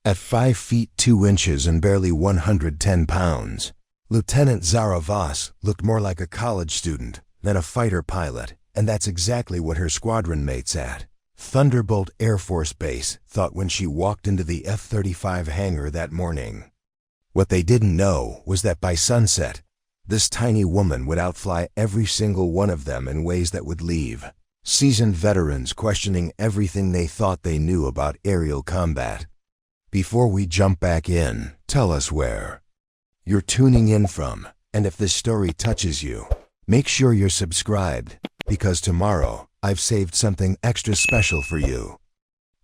At 5 feet 2 inches and barely 110 pounds, Lieutenant Zara Voss looked more like a college student than a fighter pilot, and that's exactly what her squadron mates at Thunderbolt Air Force Base thought when she walked into the F-35 hangar that morning. What they didn't know was that by sunset, this tiny woman would outfly every single one of them in ways that would leave seasoned veterans questioning everything they thought they knew about aerial combat. Before we jump back in, tell us where you're tuning in from, and if this story touches you, make sure you're subscribed, because tomorrow I've saved something extra special for you.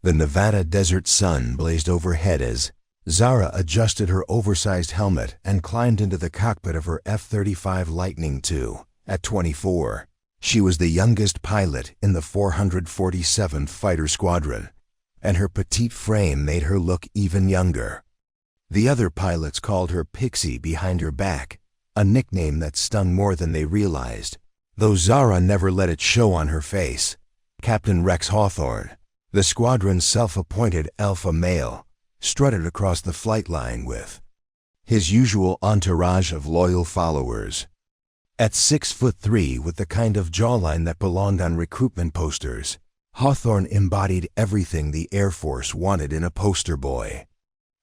The Nevada desert sun blazed overhead as Zara adjusted her oversized helmet and climbed into the cockpit of her F-35 Lightning II. At 24, she was the youngest pilot in the 447th Fighter Squadron, and her petite frame made her look even younger. The other pilots called her Pixie behind her back, a nickname that stung more than they realized, though Zara never let it show on her face. Captain Rex Hawthorne, the squadron's self-appointed alpha male, strutted across the flight line with his usual entourage of loyal followers. At 6'3" with the kind of jawline that belonged on recruitment posters, Hawthorne embodied everything the Air Force wanted in a poster boy.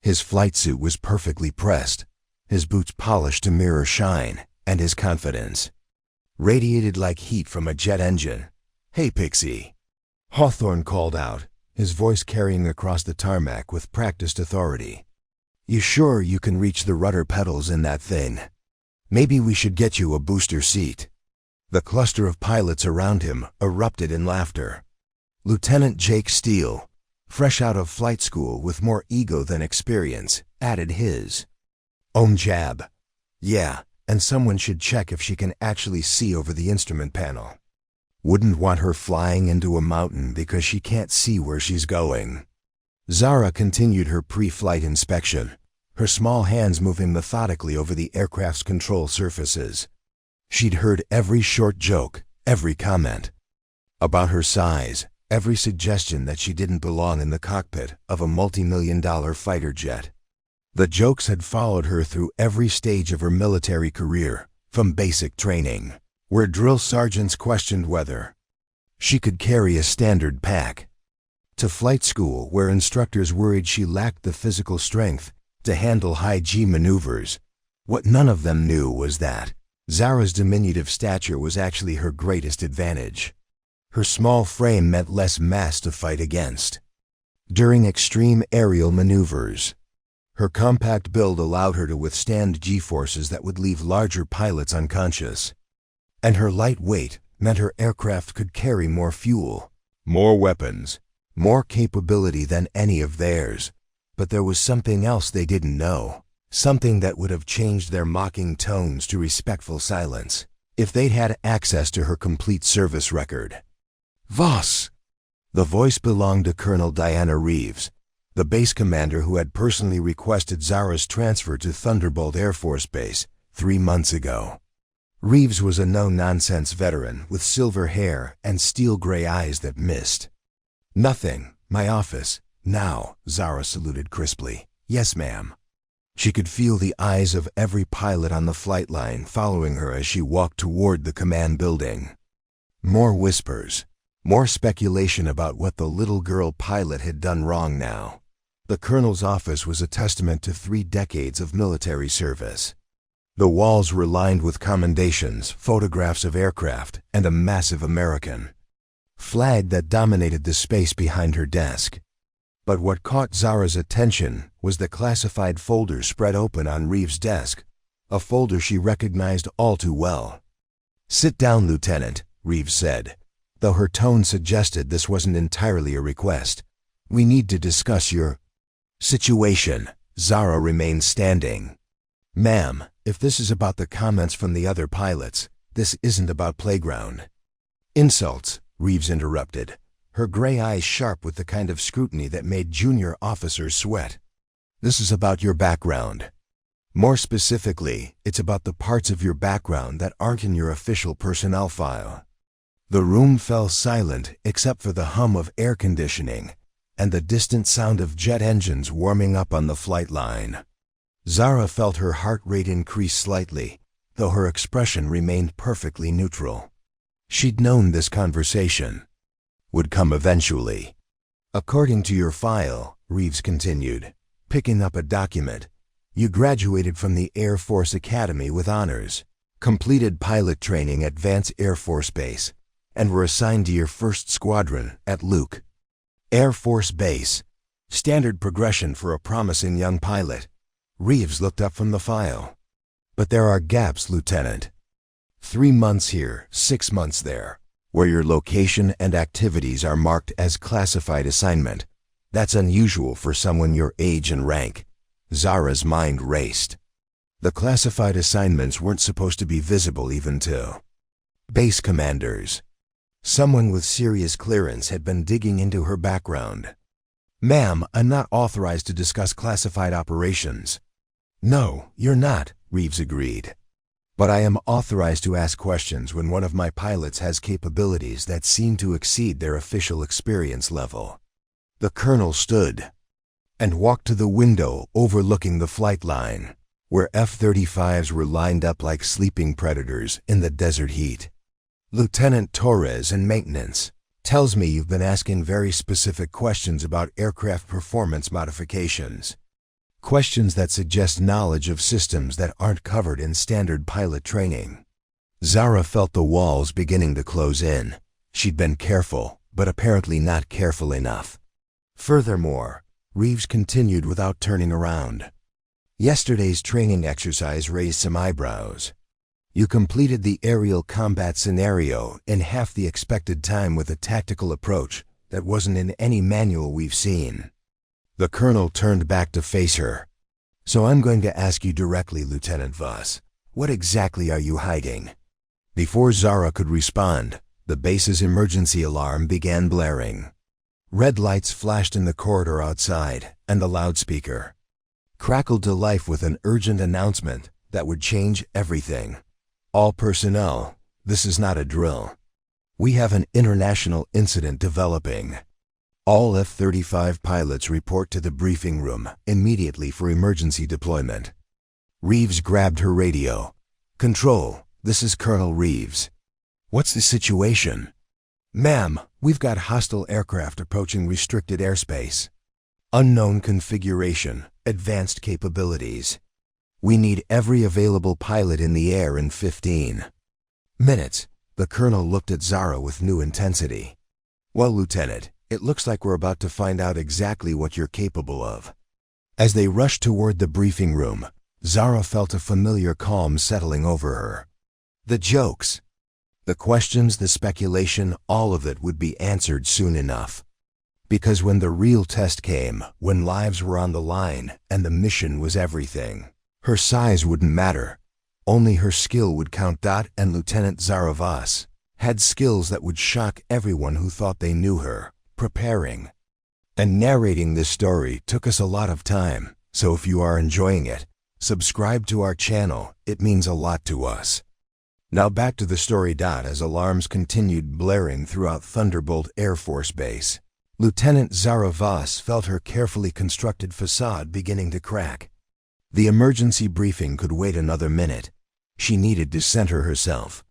His flight suit was perfectly pressed, his boots polished to mirror shine, and his confidence radiated like heat from a jet engine. "Hey, Pixie," Hawthorne called out, his voice carrying across the tarmac with practiced authority. "You sure you can reach the rudder pedals in that thing? Maybe we should get you a booster seat." The cluster of pilots around him erupted in laughter. Lieutenant Jake Steele, fresh out of flight school with more ego than experience, added his own jab. "Yeah, and someone should check if she can actually see over the instrument panel. Wouldn't want her flying into a mountain because she can't see where she's going." Zara continued her pre-flight inspection, her small hands moving methodically over the aircraft's control surfaces. She'd heard every short joke, every comment about her size, every suggestion that she didn't belong in the cockpit of a multi-million-dollar fighter jet. The jokes had followed her through every stage of her military career, from basic training, where drill sergeants questioned whether she could carry a standard pack, to flight school where instructors worried she lacked the physical strength to handle high-G maneuvers. What none of them knew was that Zara's diminutive stature was actually her greatest advantage. Her small frame meant less mass to fight against during extreme aerial maneuvers. Her compact build allowed her to withstand G-forces that would leave larger pilots unconscious. And her light weight meant her aircraft could carry more fuel, more weapons, more capability than any of theirs. But there was something else they didn't know, something that would have changed their mocking tones to respectful silence if they'd had access to her complete service record. "Voss!" The voice belonged to Colonel Diana Reeves, the base commander who had personally requested Zara's transfer to Thunderbolt Air Force Base 3 months ago. Reeves was a no-nonsense veteran with silver hair and steel-gray eyes that missed. "Nothing. My office. Now," Zara saluted crisply. "Yes, ma'am." She could feel the eyes of every pilot on the flight line following her as she walked toward the command building. More whispers, more speculation about what the little girl pilot had done wrong now. The colonel's office was a testament to 3 decades of military service. The walls were lined with commendations, photographs of aircraft, and a massive American flag that dominated the space behind her desk. But what caught Zara's attention was the classified folder spread open on Reeves' desk, a folder she recognized all too well. "Sit down, Lieutenant," Reeves said, though her tone suggested this wasn't entirely a request. "We need to discuss your situation." Zara remained standing. "Ma'am, if this is about the comments from the other pilots, this isn't about playground insults," Reeves interrupted, her gray eyes sharp with the kind of scrutiny that made junior officers sweat. "This is about your background. More specifically, it's about the parts of your background that aren't in your official personnel file." The room fell silent except for the hum of air conditioning and the distant sound of jet engines warming up on the flight line. Zara felt her heart rate increase slightly, though her expression remained perfectly neutral. She'd known this conversation would come eventually. According to your file, Reeves continued, picking up a document, you graduated from the Air Force Academy with honors, completed pilot training at Vance Air Force Base, and were assigned to your first squadron at Luke Air Force Base. Standard progression for a promising young pilot. Reeves looked up from the file. But there are gaps, Lieutenant. 3 months here, 6 months there, where your location and activities are marked as classified assignment. That's unusual for someone your age and rank. Zara's mind raced. The classified assignments weren't supposed to be visible even to base commanders. Someone with serious clearance had been digging into her background. Ma'am, I'm not authorized to discuss classified operations. No, you're not, Reeves agreed. But I am authorized to ask questions when one of my pilots has capabilities that seem to exceed their official experience level. The colonel stood and walked to the window overlooking the flight line, where F-35s were lined up like sleeping predators in the desert heat. Lieutenant Torres in maintenance tells me you've been asking very specific questions about aircraft performance modifications. Questions that suggest knowledge of systems that aren't covered in standard pilot training. Zara felt the walls beginning to close in. She'd been careful, but apparently not careful enough. Furthermore, Reeves continued without turning around. Yesterday's training exercise raised some eyebrows. You completed the aerial combat scenario in half the expected time with a tactical approach that wasn't in any manual we've seen. The colonel turned back to face her. So I'm going to ask you directly, Lieutenant Voss. What exactly are you hiding? Before Zara could respond, the base's emergency alarm began blaring. Red lights flashed in the corridor outside, and the loudspeaker crackled to life with an urgent announcement that would change everything. All personnel, this is not a drill. We have an international incident developing. All F-35 pilots report to the briefing room immediately for emergency deployment. Reeves grabbed her radio. Control, this is Colonel Reeves. What's the situation? Ma'am, we've got hostile aircraft approaching restricted airspace. Unknown configuration, advanced capabilities. We need every available pilot in the air in 15 minutes. The colonel looked at Zara with new intensity. Well, Lieutenant, it looks like we're about to find out exactly what you're capable of. As they rushed toward the briefing room, Zara felt a familiar calm settling over her. The jokes, the questions, the speculation, all of it would be answered soon enough. Because when the real test came, when lives were on the line and the mission was everything, her size wouldn't matter. Only her skill would count. And Lieutenant Zara Voss had skills that would shock everyone who thought they knew her. Preparing and narrating this story took us a lot of time, so if you are enjoying it, subscribe to our channel. It means a lot to us. Now back to the story. As alarms continued blaring throughout Thunderbolt Air Force Base, Lieutenant Zara Voss felt her carefully constructed facade beginning to crack. The emergency briefing could wait another minute. She needed to center herself,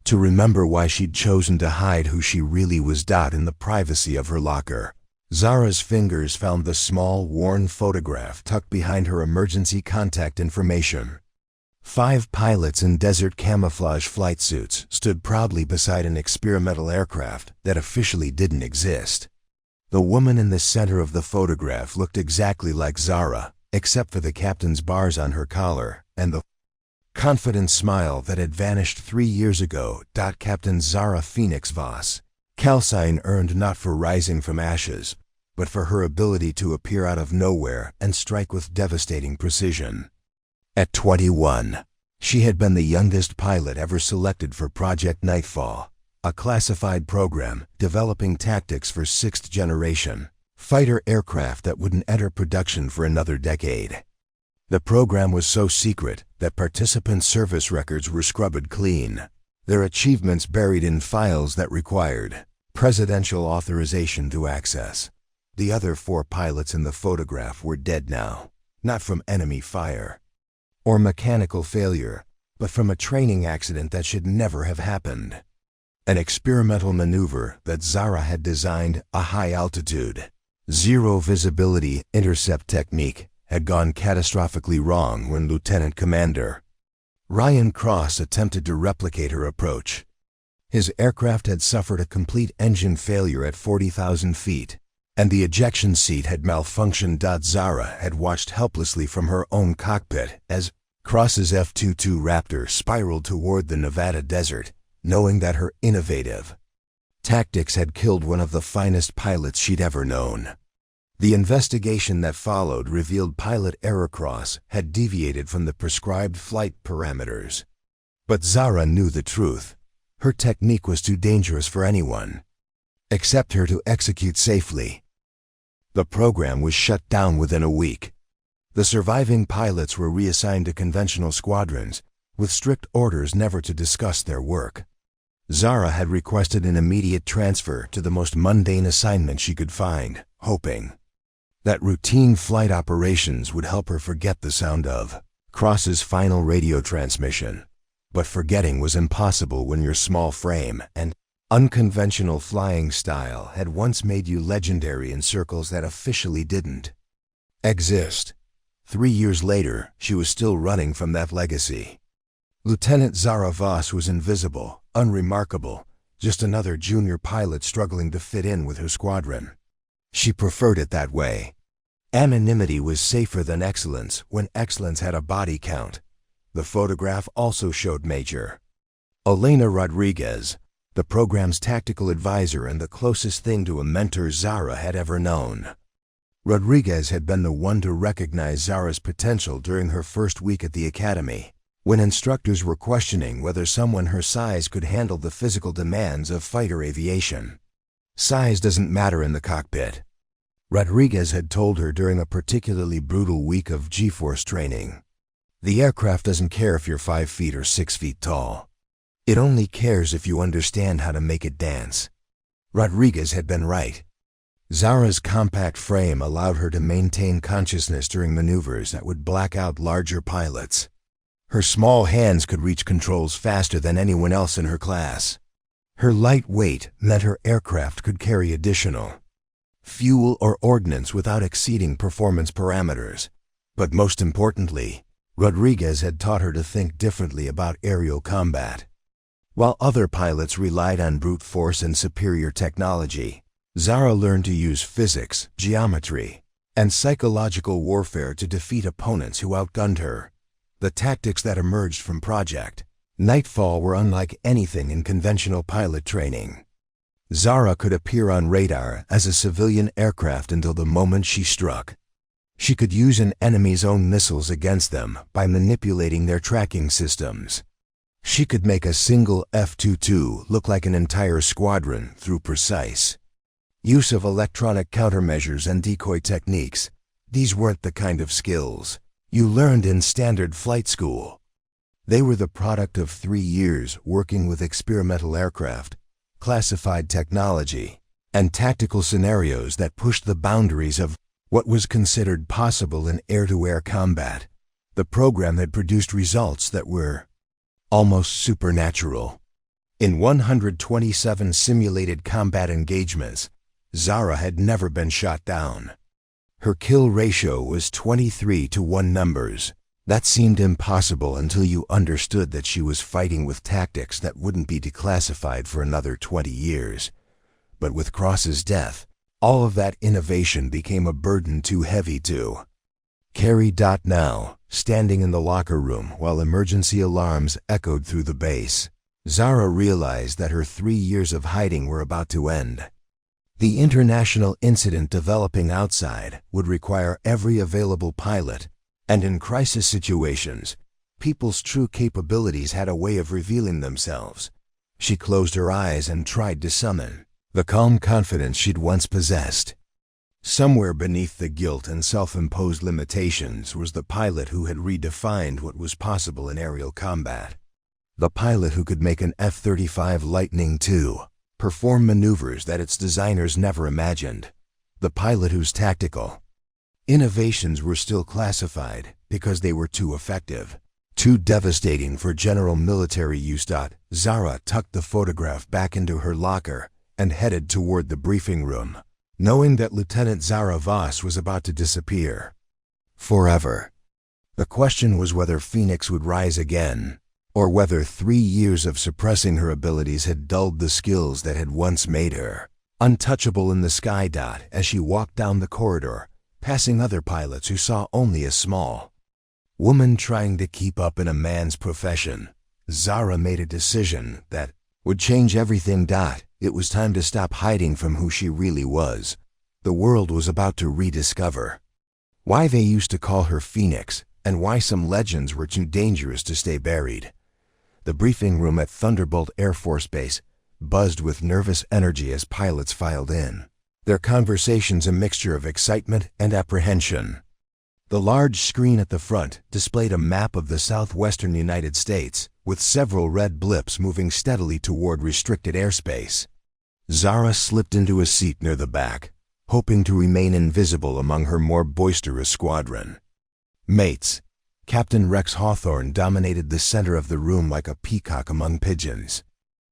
to remember why she'd chosen to hide who she really was. In the privacy of her locker, Zara's fingers found the small, worn photograph tucked behind her emergency contact information. 5 pilots in desert camouflage flight suits stood proudly beside an experimental aircraft that officially didn't exist. The woman in the center of the photograph looked exactly like Zara, except for the captain's bars on her collar and the confident smile that had vanished 3 years ago. Captain Zara Phoenix Voss, calcine earned not for rising from ashes, but for her ability to appear out of nowhere and strike with devastating precision. At 21, she had been the youngest pilot ever selected for Project Nightfall, a classified program developing tactics for 6th-generation fighter aircraft that wouldn't enter production for another decade. The program was so secret that participant service records were scrubbed clean, their achievements buried in files that required presidential authorization to access. The other 4 pilots in the photograph were dead now, not from enemy fire or mechanical failure, but from a training accident that should never have happened. An experimental maneuver that Zara had designed, a high-altitude, zero-visibility intercept technique, had gone catastrophically wrong when Lieutenant Commander Ryan Cross attempted to replicate her approach. His aircraft had suffered a complete engine failure at 40,000 feet, and the ejection seat had malfunctioned. Zara had watched helplessly from her own cockpit as Cross's F-22 Raptor spiraled toward the Nevada desert, knowing that her innovative tactics had killed one of the finest pilots she'd ever known. The investigation that followed revealed pilot error. Cross had deviated from the prescribed flight parameters. But Zara knew the truth. Her technique was too dangerous for anyone except her to execute safely. The program was shut down within a week. The surviving pilots were reassigned to conventional squadrons, with strict orders never to discuss their work. Zara had requested an immediate transfer to the most mundane assignment she could find, hoping that routine flight operations would help her forget the sound of Cross's final radio transmission. But forgetting was impossible when your small frame and unconventional flying style had once made you legendary in circles that officially didn't exist. 3 years later, she was still running from that legacy. Lieutenant Zara Voss was invisible, unremarkable, just another junior pilot struggling to fit in with her squadron. She preferred it that way. Anonymity was safer than excellence when excellence had a body count. The photograph also showed Major Elena Rodriguez, the program's tactical advisor and the closest thing to a mentor Zara had ever known. Rodriguez had been the one to recognize Zara's potential during her first week at the academy, when instructors were questioning whether someone her size could handle the physical demands of fighter aviation. Size doesn't matter in the cockpit, Rodriguez had told her during a particularly brutal week of G-force training. The aircraft doesn't care if you're 5 feet or 6 feet tall. It only cares if you understand how to make it dance. Rodriguez had been right. Zara's compact frame allowed her to maintain consciousness during maneuvers that would black out larger pilots. Her small hands could reach controls faster than anyone else in her class. Her light weight meant her aircraft could carry additional fuel or ordnance without exceeding performance parameters. But most importantly, Rodriguez had taught her to think differently about aerial combat. While other pilots relied on brute force and superior technology, Zara learned to use physics, geometry, and psychological warfare to defeat opponents who outgunned her. The tactics that emerged from Project Nightfall were unlike anything in conventional pilot training. Zara could appear on radar as a civilian aircraft until the moment she struck. She could use an enemy's own missiles against them by manipulating their tracking systems. She could make a single F-22 look like an entire squadron through precise use of electronic countermeasures and decoy techniques. These weren't the kind of skills you learned in standard flight school. They were the product of 3 years working with experimental aircraft, classified technology, and tactical scenarios that pushed the boundaries of what was considered possible in air-to-air combat. The program had produced results that were almost supernatural. In 127 simulated combat engagements, Zara had never been shot down. Her kill ratio was 23 to 1 numbers. That seemed impossible until you understood that she was fighting with tactics that wouldn't be declassified for another 20 years. But with Cross's death, all of that innovation became a burden too heavy to carry. Now, standing in the locker room while emergency alarms echoed through the base, Zara realized that her 3 years of hiding were about to end. The international incident developing outside would require every available pilot, and in crisis situations, people's true capabilities had a way of revealing themselves. She closed her eyes and tried to summon the calm confidence she'd once possessed. Somewhere beneath the guilt and self-imposed limitations was the pilot who had redefined what was possible in aerial combat. The pilot who could make an F-35 Lightning II perform maneuvers that its designers never imagined. The pilot whose tactical innovations were still classified because they were too effective, too devastating for general military use. Zara tucked the photograph back into her locker and headed toward the briefing room, knowing that Lieutenant Zara Voss was about to disappear forever. The question was whether Phoenix would rise again, or whether 3 years of suppressing her abilities had dulled the skills that had once made her untouchable in the sky. As she walked down the corridor, passing other pilots who saw only a small woman trying to keep up in a man's profession, Zara made a decision that would change everything. It was time to stop hiding from who she really was. The world was about to rediscover why they used to call her Phoenix and why some legends were too dangerous to stay buried. The briefing room at Thunderbolt Air Force Base buzzed with nervous energy as pilots filed in, their conversations a mixture of excitement and apprehension. The large screen at the front displayed a map of the southwestern United States, with several red blips moving steadily toward restricted airspace. Zara slipped into a seat near the back, hoping to remain invisible among her more boisterous squadron mates. Captain Rex Hawthorne dominated the center of the room like a peacock among pigeons.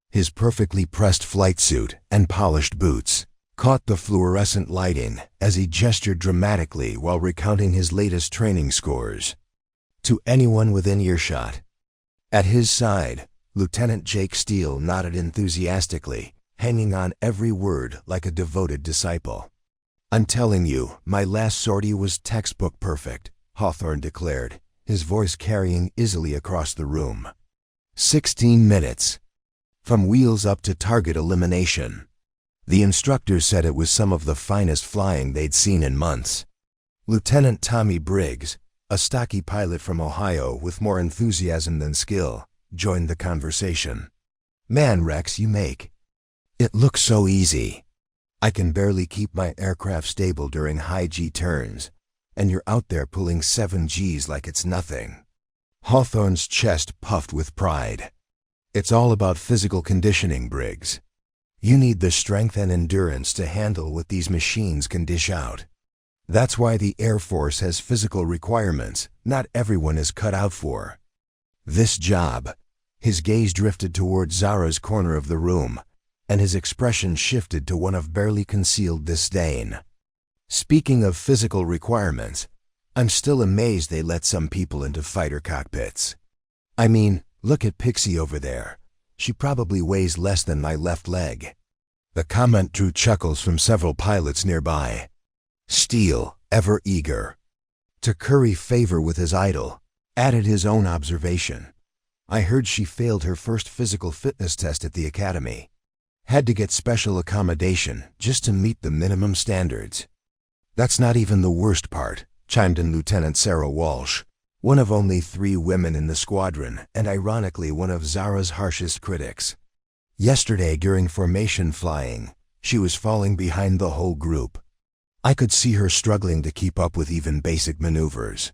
His perfectly pressed flight suit and polished boots caught the fluorescent lighting as he gestured dramatically while recounting his latest training scores to anyone within earshot. At his side, Lieutenant Jake Steele nodded enthusiastically, hanging on every word like a devoted disciple. "I'm telling you, my last sortie was textbook perfect," Hawthorne declared, his voice carrying easily across the room. 16 minutes. From wheels up to target elimination. The instructors said it was some of the finest flying they'd seen in months. Lieutenant Tommy Briggs, a stocky pilot from Ohio with more enthusiasm than skill, joined the conversation. "Man, Rex, you make it look so easy. I can barely keep my aircraft stable during high G turns, and you're out there pulling 7 Gs like it's nothing." Hawthorne's chest puffed with pride. "It's all about physical conditioning, Briggs. You need the strength and endurance to handle what these machines can dish out. That's why the Air Force has physical requirements not everyone is cut out for this job." His gaze drifted toward Zara's corner of the room, and his expression shifted to one of barely concealed disdain. "Speaking of physical requirements, I'm still amazed they let some people into fighter cockpits. I mean, look at Pixie over there. She probably weighs less than my left leg." The comment drew chuckles from several pilots nearby. Steele, ever eager to curry favor with his idol, added his own observation. "I heard she failed her first physical fitness test at the academy. Had to get special accommodation just to meet the minimum standards." "That's not even the worst part," chimed in Lieutenant Sarah Walsh, one of only 3 women in the squadron and ironically one of Zara's harshest critics. "Yesterday during formation flying, she was falling behind the whole group. I could see her struggling to keep up with even basic maneuvers."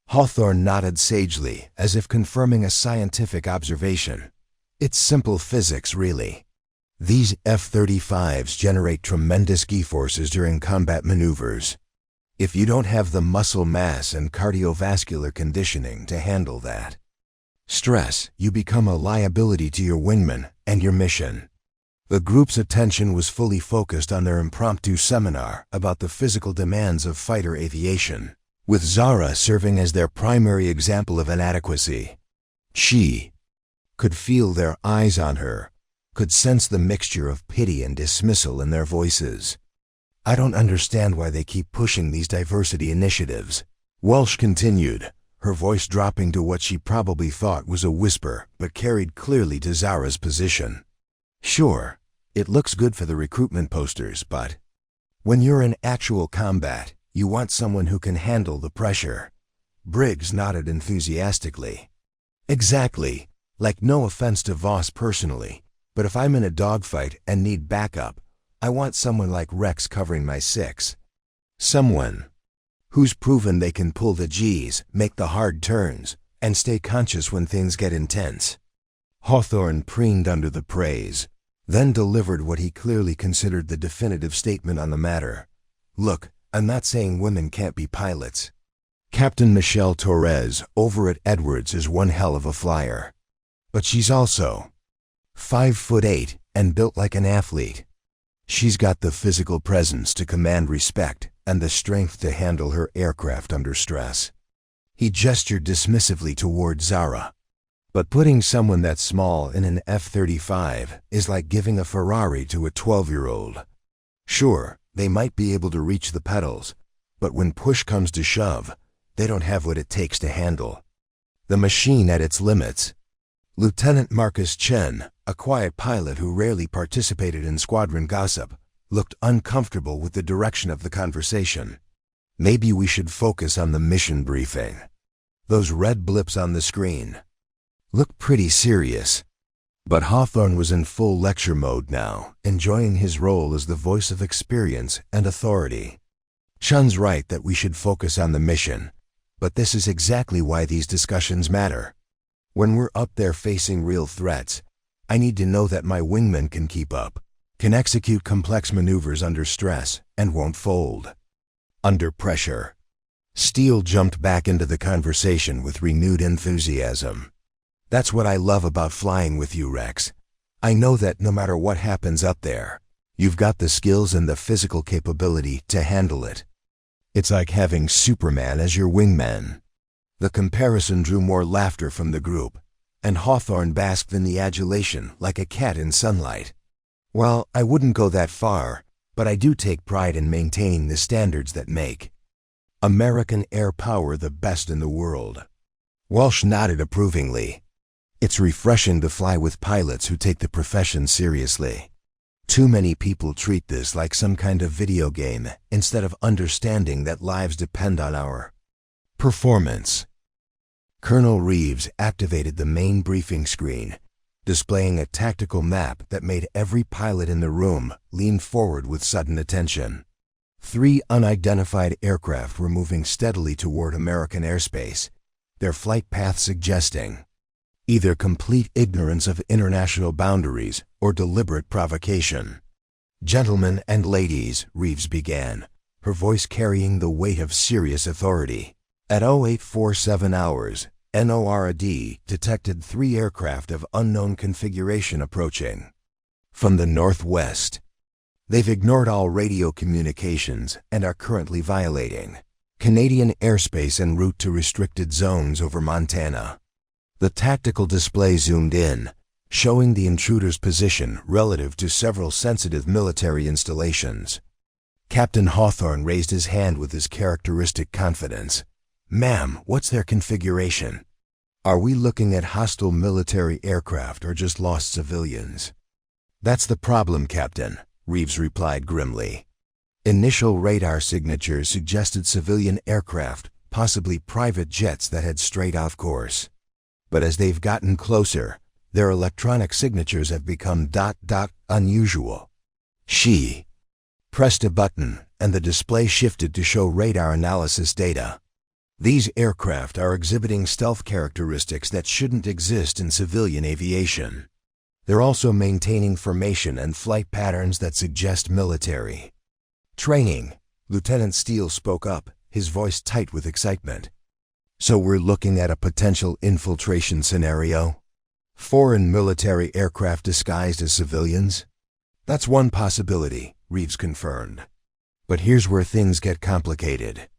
Hawthorne nodded sagely, as if confirming a scientific observation. "It's simple physics, really. These F-35s generate tremendous G-forces during combat maneuvers. If you don't have the muscle mass and cardiovascular conditioning to handle that stress, you become a liability to your wingman and your mission." The group's attention was fully focused on their impromptu seminar about the physical demands of fighter aviation, with Zara serving as their primary example of inadequacy. She could feel their eyes on her, could sense the mixture of pity and dismissal in their voices. "I don't understand why they keep pushing these diversity initiatives," Walsh continued, her voice dropping to what she probably thought was a whisper but carried clearly to Zara's position. "Sure, it looks good for the recruitment posters, but when you're in actual combat, you want someone who can handle the pressure." Briggs nodded enthusiastically. "Exactly. Like, no offense to Voss personally, but if I'm in a dogfight and need backup, I want someone like Rex covering my 6. Someone who's proven they can pull the Gs, make the hard turns, and stay conscious when things get intense." Hawthorne preened under the praise, then delivered what he clearly considered the definitive statement on the matter. Look, I'm not saying women can't be pilots. Captain Michelle Torres over at Edwards is one hell of a flyer. But she's also 5'8" and built like an athlete. She's got the physical presence to command respect and the strength to handle her aircraft under stress. He gestured dismissively toward Zara. But putting someone that small in an F-35 is like giving a Ferrari to a 12-year-old. Sure, they might be able to reach the pedals, but when push comes to shove, they don't have what it takes to handle the machine at its limits. Lieutenant Marcus Chen, a quiet pilot who rarely participated in squadron gossip, looked uncomfortable with the direction of the conversation. Maybe we should focus on the mission briefing. Those red blips on the screen look pretty serious. But Hawthorne was in full lecture mode now, enjoying his role as the voice of experience and authority. Chun's right that we should focus on the mission, but this is exactly why these discussions matter. When we're up there facing real threats, I need to know that my wingman can keep up, can execute complex maneuvers under stress, and won't fold under pressure. Steele jumped back into the conversation with renewed enthusiasm. That's what I love about flying with you, Rex. I know that no matter what happens up there, you've got the skills and the physical capability to handle it. It's like having Superman as your wingman. The comparison drew more laughter from the group, and Hawthorne basked in the adulation like a cat in sunlight. Well, I wouldn't go that far, but I do take pride in maintaining the standards that make American air power the best in the world. Walsh nodded approvingly. It's refreshing to fly with pilots who take the profession seriously. Too many people treat this like some kind of video game instead of understanding that lives depend on our performance. Colonel Reeves activated the main briefing screen, displaying a tactical map that made every pilot in the room lean forward with sudden attention. 3 unidentified aircraft were moving steadily toward American airspace, their flight path suggesting either complete ignorance of international boundaries or deliberate provocation. Gentlemen and ladies, Reeves began, her voice carrying the weight of serious authority. At 0847 hours, NORAD detected 3 aircraft of unknown configuration approaching from the northwest. They've ignored all radio communications and are currently violating Canadian airspace en route to restricted zones over Montana. The tactical display zoomed in, showing the intruder's position relative to several sensitive military installations. Captain Hawthorne raised his hand with his characteristic confidence. Ma'am, what's their configuration? Are we looking at hostile military aircraft or just lost civilians? That's the problem, Captain, Reeves replied grimly. Initial radar signatures suggested civilian aircraft, possibly private jets that had strayed off course. But as they've gotten closer, their electronic signatures have become ... unusual. She pressed a button, and the display shifted to show radar analysis data. These aircraft are exhibiting stealth characteristics that shouldn't exist in civilian aviation. They're also maintaining formation and flight patterns that suggest military training. Lieutenant Steele spoke up, his voice tight with excitement. So we're looking at a potential infiltration scenario? Foreign military aircraft disguised as civilians? That's one possibility, Reeves confirmed. But here's where things get complicated.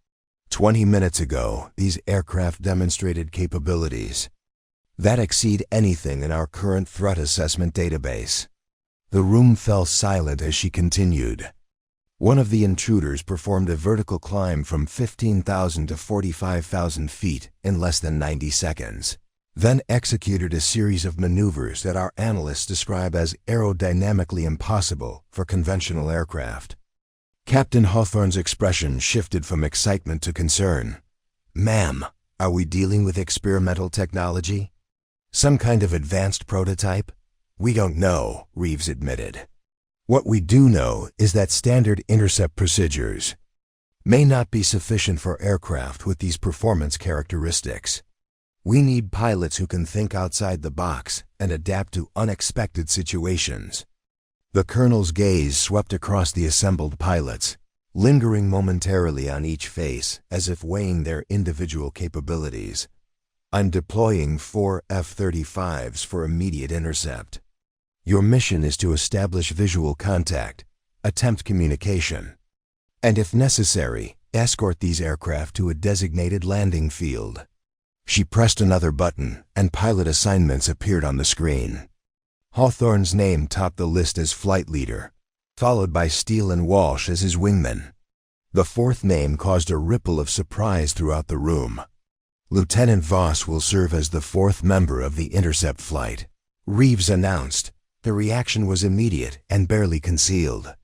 20 minutes ago, these aircraft demonstrated capabilities that exceed anything in our current threat assessment database. The room fell silent as she continued. One of the intruders performed a vertical climb from 15,000 to 45,000 feet in less than 90 seconds, then executed a series of maneuvers that our analysts describe as aerodynamically impossible for conventional aircraft. Captain Hawthorne's expression shifted from excitement to concern. Ma'am, are we dealing with experimental technology? Some kind of advanced prototype? We don't know, Reeves admitted. What we do know is that standard intercept procedures may not be sufficient for aircraft with these performance characteristics. We need pilots who can think outside the box and adapt to unexpected situations. The colonel's gaze swept across the assembled pilots. lingering momentarily on each face as if weighing their individual capabilities. I'm deploying 4 F-35s for immediate intercept. Your mission is to establish visual contact, attempt communication, and if necessary, escort these aircraft to a designated landing field. She pressed another button, and pilot assignments appeared on the screen. Hawthorne's name topped the list as flight leader, followed by Steele and Walsh as his wingmen. The fourth name caused a ripple of surprise throughout the room. Lieutenant Voss will serve as the fourth member of the intercept flight, Reeves announced. The reaction was immediate and barely concealed.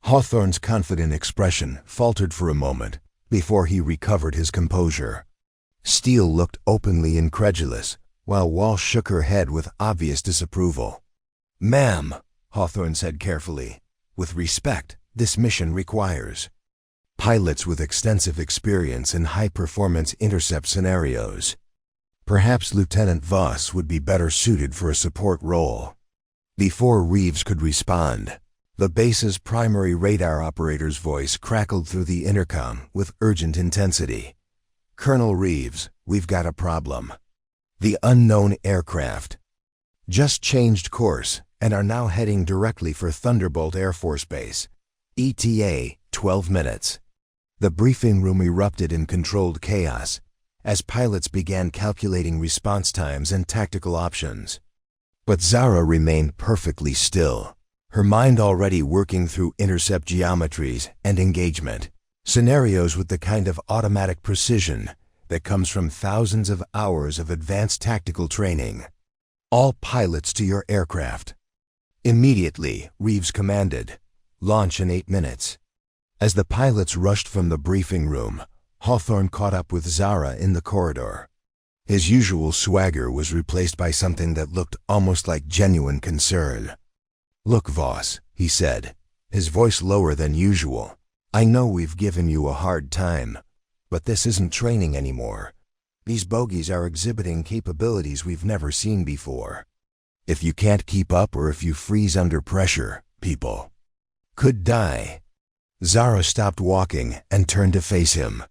Hawthorne's confident expression faltered for a moment before he recovered his composure. Steele looked openly incredulous, while Walsh shook her head with obvious disapproval. "Ma'am," Hawthorne said carefully, "with respect, this mission requires pilots with extensive experience in high-performance intercept scenarios. Perhaps Lieutenant Voss would be better suited for a support role." Before Reeves could respond, the base's primary radar operator's voice crackled through the intercom with urgent intensity. "Colonel Reeves, we've got a problem. The unknown aircraft just changed course and are now heading directly for Thunderbolt Air Force Base. ETA, 12 minutes. The briefing room erupted in controlled chaos as pilots began calculating response times and tactical options. But Zara remained perfectly still, her mind already working through intercept geometries and engagement scenarios with the kind of automatic precision that comes from thousands of hours of advanced tactical training. "All pilots to your aircraft." Immediately, Reeves commanded, "Launch in 8 minutes." As the pilots rushed from the briefing room, Hawthorne caught up with Zara in the corridor. His usual swagger was replaced by something that looked almost like genuine concern. "Look, Voss," he said, his voice lower than usual, "I know we've given you a hard time, but this isn't training anymore. These bogies are exhibiting capabilities we've never seen before. If you can't keep up or if you freeze under pressure, people could die." Zara stopped walking and turned to face him.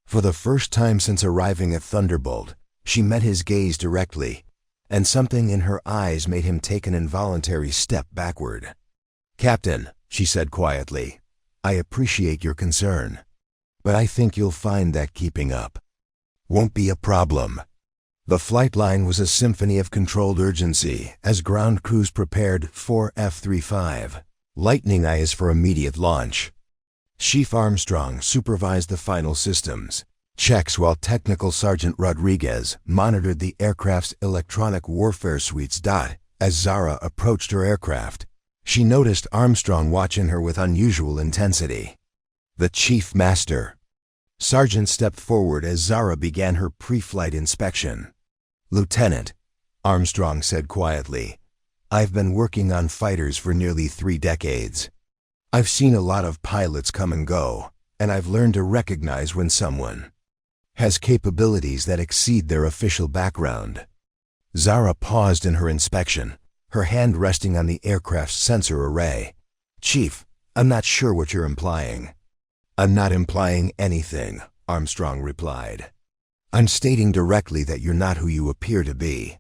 For the first time since arriving at Thunderbolt, she met his gaze directly, and something in her eyes made him take an involuntary step backward. "Captain," she said quietly, "I appreciate your concern, but I think you'll find that keeping up won't be a problem." The flight line was a symphony of controlled urgency as ground crews prepared 4 F-35 Lightning Eyes for immediate launch. Chief Armstrong supervised the final systems checks while Technical Sergeant Rodriguez monitored the aircraft's electronic warfare suites. As Zara approached her aircraft, she noticed Armstrong watching her with unusual intensity. "The Chief Master." Sergeant stepped forward as Zara began her pre-flight inspection. "Lieutenant," Armstrong said quietly, "I've been working on fighters for nearly 3 decades. I've seen a lot of pilots come and go, and I've learned to recognize when someone has capabilities that exceed their official background." Zara paused in her inspection, her hand resting on the aircraft's sensor array. "Chief, I'm not sure what you're implying." "I'm not implying anything," Armstrong replied. "I'm stating directly that you're not who you appear to be.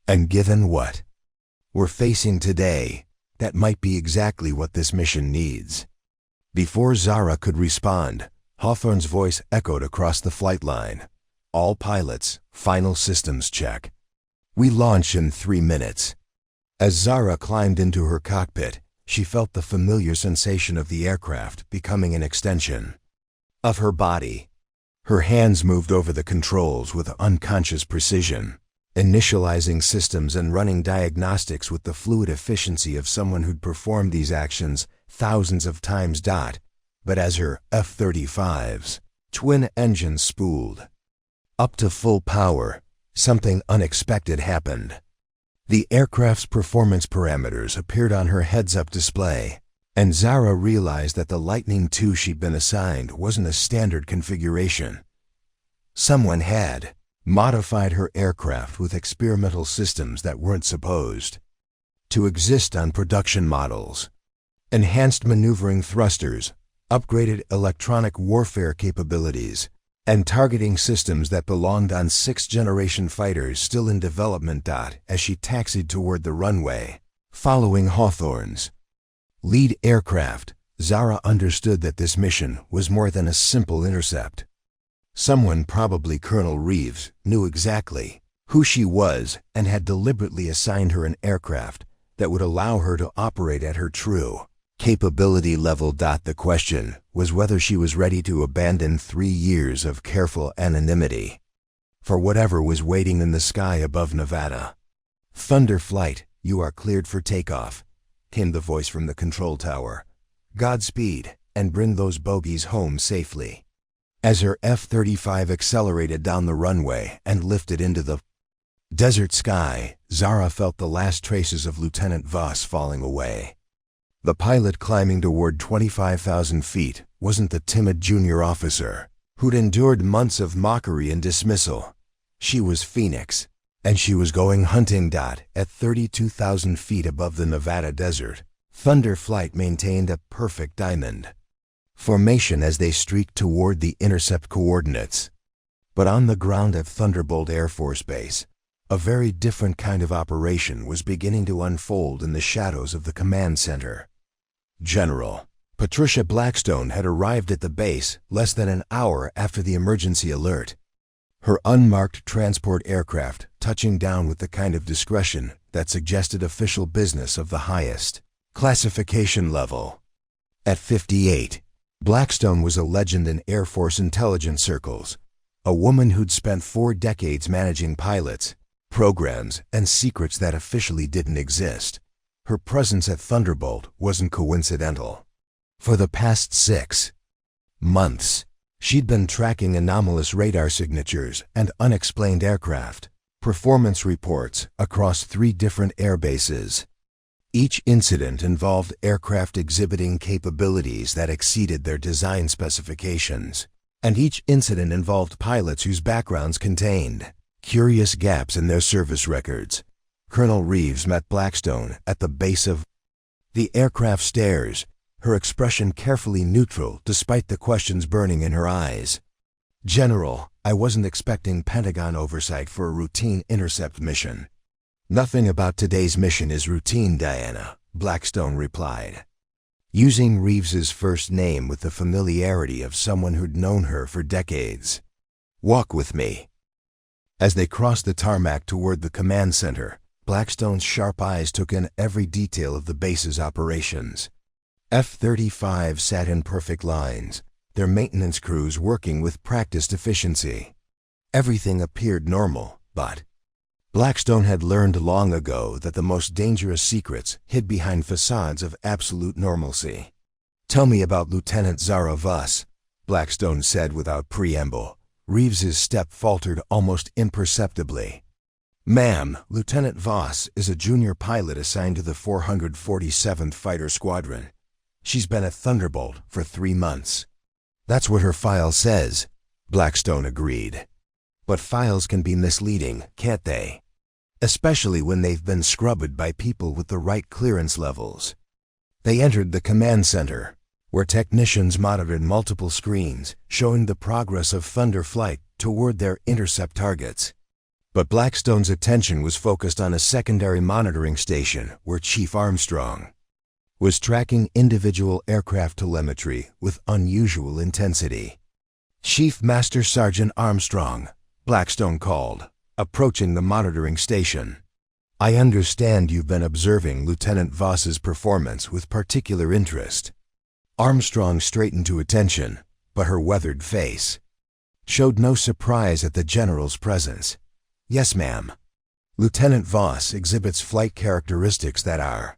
And given what we're facing today, that might be exactly what this mission needs." Before Zara could respond, Hawthorne's voice echoed across the flight line. "All pilots, final systems check. We launch in 3 minutes." As Zara climbed into her cockpit, she felt the familiar sensation of the aircraft becoming an extension of her body. Her hands moved over the controls with unconscious precision, initializing systems and running diagnostics with the fluid efficiency of someone who'd performed these actions thousands of times. But as her F-35's twin engines spooled up to full power, something unexpected happened. The aircraft's performance parameters appeared on her heads-up display, and Zara realized that the Lightning II she'd been assigned wasn't a standard configuration. Someone had modified her aircraft with experimental systems that weren't supposed to exist on production models. Enhanced maneuvering thrusters, upgraded electronic warfare capabilities, and targeting systems that belonged on sixth-generation fighters still in development. As she taxied toward the runway, following Hawthorne's lead aircraft, Zara understood that this mission was more than a simple intercept. Someone, probably Colonel Reeves, knew exactly who she was and had deliberately assigned her an aircraft that would allow her to operate at her true capability level. The question was whether she was ready to abandon 3 years of careful anonymity for whatever was waiting in the sky above Nevada. "Thunder Flight, you are cleared for takeoff," came the voice from the control tower. "Godspeed, and bring those bogies home safely." As her F-35 accelerated down the runway and lifted into the desert sky, Zara felt the last traces of Lieutenant Voss falling away. The pilot climbing toward 25,000 feet wasn't the timid junior officer who'd endured months of mockery and dismissal. She was Phoenix, and she was going hunting. At 32,000 feet above the Nevada desert, Thunder Flight maintained a perfect diamond formation as they streaked toward the intercept coordinates. But on the ground at Thunderbolt Air Force Base, a very different kind of operation was beginning to unfold in the shadows of the command center. General Patricia Blackstone had arrived at the base less than an hour after the emergency alert. Her unmarked transport aircraft touching down with the kind of discretion that suggested official business of the highest classification level. At 58, Blackstone was a legend in Air Force intelligence circles, a woman who'd spent 4 decades managing pilots, programs, and secrets that officially didn't exist. Her presence at Thunderbolt wasn't coincidental. For the past 6 months, she'd been tracking anomalous radar signatures and unexplained aircraft performance reports across 3 different air bases. Each incident involved aircraft exhibiting capabilities that exceeded their design specifications, and each incident involved pilots whose backgrounds contained curious gaps in their service records. Colonel Reeves met Blackstone at the base of the aircraft stairs, her expression carefully neutral despite the questions burning in her eyes. "General, I wasn't expecting Pentagon oversight for a routine intercept mission." "Nothing about today's mission is routine, Diana," Blackstone replied, using Reeves's first name with the familiarity of someone who'd known her for decades. "Walk with me." As they crossed the tarmac toward the command center, Blackstone's sharp eyes took in every detail of the base's operations. F-35 sat in perfect lines, their maintenance crews working with practiced efficiency. Everything appeared normal, but Blackstone had learned long ago that the most dangerous secrets hid behind facades of absolute normalcy. "Tell me about Lieutenant Zara Voss," Blackstone said without preamble. Reeves's step faltered almost imperceptibly. "Ma'am, Lieutenant Voss is a junior pilot assigned to the 447th Fighter Squadron. She's been at Thunderbolt for 3 months." "That's what her file says," Blackstone agreed. "But files can be misleading, can't they? Especially when they've been scrubbed by people with the right clearance levels." They entered the command center, where technicians monitored multiple screens showing the progress of Thunder Flight toward their intercept targets. But Blackstone's attention was focused on a secondary monitoring station where Chief Armstrong was tracking individual aircraft telemetry with unusual intensity. "Chief Master Sergeant Armstrong," Blackstone called, approaching the monitoring station. "I understand you've been observing Lieutenant Voss's performance with particular interest." Armstrong straightened to attention, but her weathered face showed no surprise at the general's presence. "Yes, ma'am. Lieutenant Voss exhibits flight characteristics that are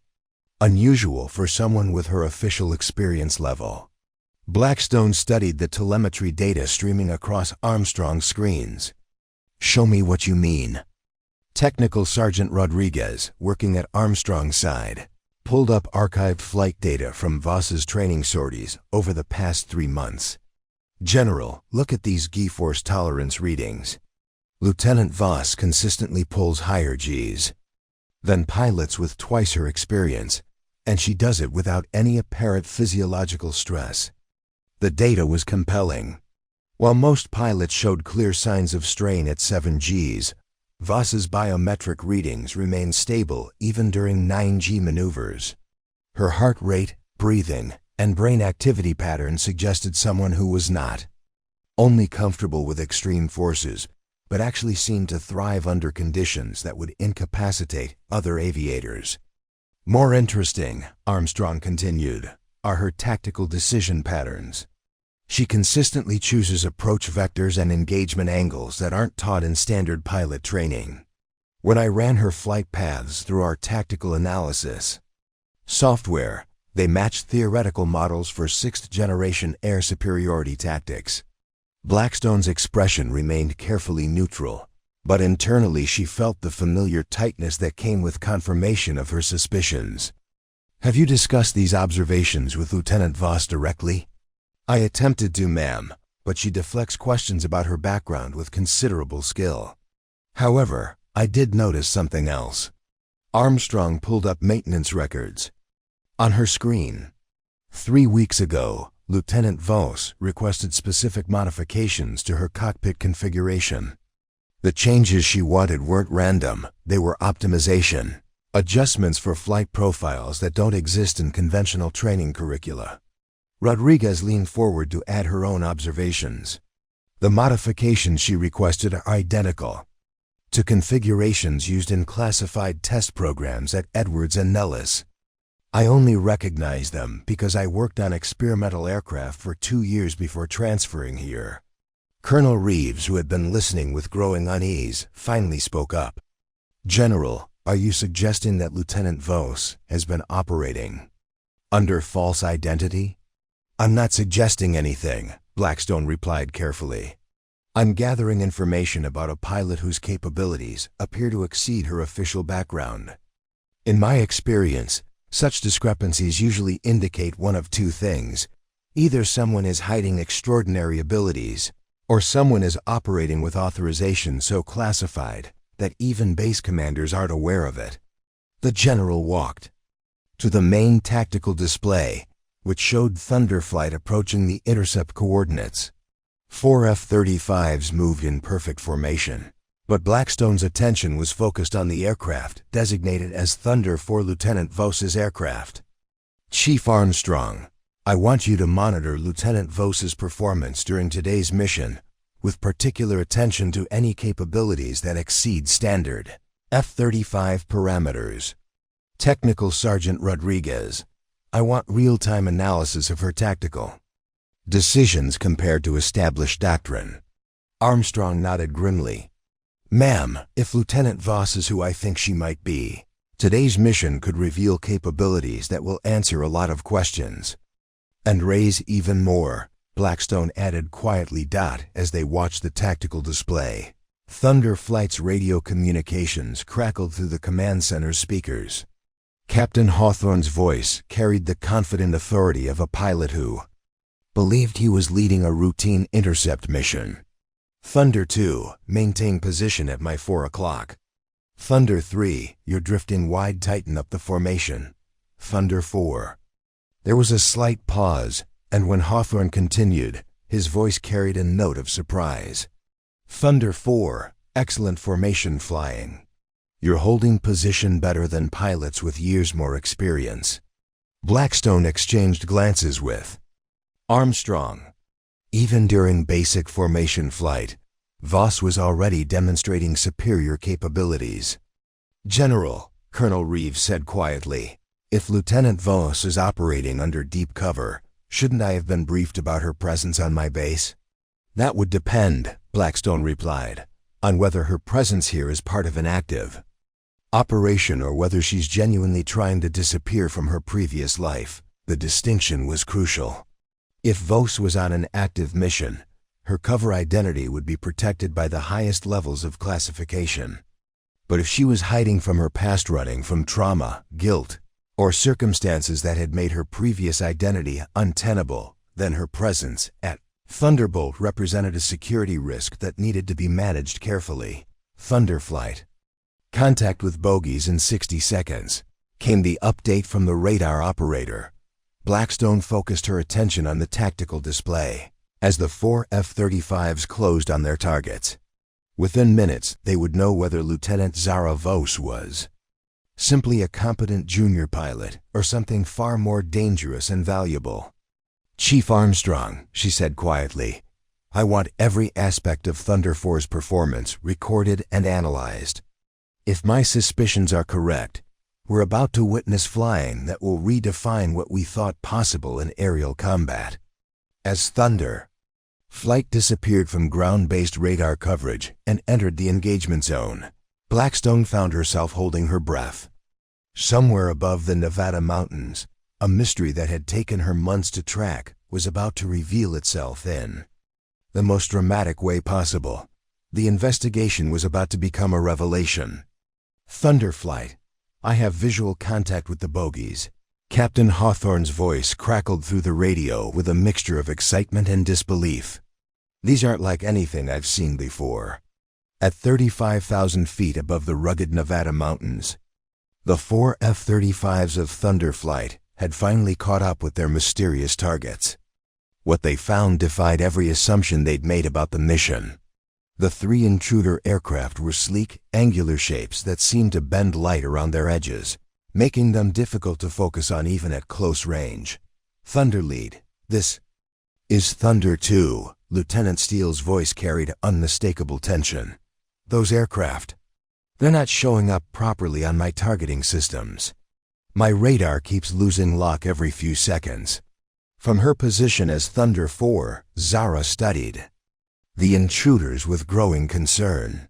unusual for someone with her official experience level." Blackstone studied the telemetry data streaming across Armstrong's screens. "Show me what you mean." Technical Sergeant Rodriguez, working at Armstrong's side, pulled up archived flight data from Voss's training sorties over the past 3 months. "General, look at these G-force tolerance readings. Lieutenant Voss consistently pulls higher Gs than pilots with twice her experience, and she does it without any apparent physiological stress. The data was compelling. While most pilots showed clear signs of strain at 7 Gs, Voss's biometric readings remained stable even during 9 G maneuvers. Her heart rate, breathing, and brain activity patterns suggested someone who was not only comfortable with extreme forces, but actually seemed to thrive under conditions that would incapacitate other aviators. More interesting, Armstrong continued, are her tactical decision patterns. She consistently chooses approach vectors and engagement angles that aren't taught in standard pilot training. When I ran her flight paths through our tactical analysis software, they matched theoretical models for 6th-generation air superiority tactics. Blackstone's expression remained carefully neutral, but internally she felt the familiar tightness that came with confirmation of her suspicions. Have you discussed these observations with Lieutenant Voss directly? I attempted to, ma'am, but she deflects questions about her background with considerable skill. However, I did notice something else. Armstrong pulled up maintenance records. On her screen, 3 weeks ago, Lieutenant Voss requested specific modifications to her cockpit configuration. The changes she wanted weren't random, they were optimization, adjustments for flight profiles that don't exist in conventional training curricula. Rodriguez leaned forward to add her own observations. The modifications she requested are identical to configurations used in classified test programs at Edwards and Nellis. I only recognize them because I worked on experimental aircraft for 2 years before transferring here. Colonel Reeves, who had been listening with growing unease, finally spoke up. General, are you suggesting that Lieutenant Voss has been operating under false identity? I'm not suggesting anything, Blackstone replied carefully. I'm gathering information about a pilot whose capabilities appear to exceed her official background. In my experience, such discrepancies usually indicate one of 2 things. Either someone is hiding extraordinary abilities, or someone is operating with authorization so classified that even base commanders aren't aware of it. The general walked to the main tactical display, which showed Thunderflight approaching the intercept coordinates. 4 F-35s moved in perfect formation, but Blackstone's attention was focused on the aircraft designated as Thunder for Lieutenant Voss's aircraft. Chief Armstrong, I want you to monitor Lieutenant Voss's performance during today's mission, with particular attention to any capabilities that exceed standard F-35 parameters. Technical Sergeant Rodriguez, I want real-time analysis of her tactical decisions compared to established doctrine. Armstrong nodded grimly. Ma'am, if Lieutenant Voss is who I think she might be, today's mission could reveal capabilities that will answer a lot of questions. And raise even more, Blackstone added quietly. As they watched the tactical display, Thunderflight's radio communications crackled through the command center's speakers. Captain Hawthorne's voice carried the confident authority of a pilot who believed he was leading a routine intercept mission. Thunder 2, maintain position at my 4 o'clock. Thunder 3, you're drifting wide, tighten up the formation. Thunder 4. There was a slight pause, and when Hawthorne continued, his voice carried a note of surprise. Thunder 4, excellent formation flying. You're holding position better than pilots with years more experience. Blackstone exchanged glances with Armstrong. Even during basic formation flight, Voss was already demonstrating superior capabilities. General, Colonel Reeves said quietly, if Lieutenant Voss is operating under deep cover, shouldn't I have been briefed about her presence on my base? That would depend, Blackstone replied, on whether her presence here is part of an active operation or whether she's genuinely trying to disappear from her previous life. The distinction was crucial. If Voss was on an active mission, her cover identity would be protected by the highest levels of classification. But if she was hiding from her past, running from trauma, guilt, or circumstances that had made her previous identity untenable, then her presence at Thunderbolt represented a security risk that needed to be managed carefully. Thunderflight. Contact with bogies in 60 seconds. Came the update from the radar operator. Blackstone focused her attention on the tactical display as the 4 F-35s closed on their targets. Within minutes, they would know whether Lieutenant Zara Voss was simply a competent junior pilot or something far more dangerous and valuable. "Chief Armstrong," she said quietly, "I want every aspect of Thunder 4's performance recorded and analyzed. If my suspicions are correct, we're about to witness flying that will redefine what we thought possible in aerial combat." As Thunder Flight disappeared from ground-based radar coverage and entered the engagement zone, Blackstone found herself holding her breath. Somewhere above the Nevada mountains, a mystery that had taken her months to track was about to reveal itself in the most dramatic way possible. The investigation was about to become a revelation. "Thunder Flight, I have visual contact with the bogies." Captain Hawthorne's voice crackled through the radio with a mixture of excitement and disbelief. "These aren't like anything I've seen before." At 35,000 feet above the rugged Nevada mountains, the 4 F-35s of Thunder Flight had finally caught up with their mysterious targets. What they found defied every assumption they'd made about the mission. The 3 intruder aircraft were sleek, angular shapes that seemed to bend light around their edges, making them difficult to focus on even at close range. "Thunder Lead, this is Thunder 2, Lieutenant Steele's voice carried unmistakable tension. "Those aircraft, they're not showing up properly on my targeting systems. My radar keeps losing lock every few seconds." From her position as Thunder 4, Zara studied the intruders with growing concern.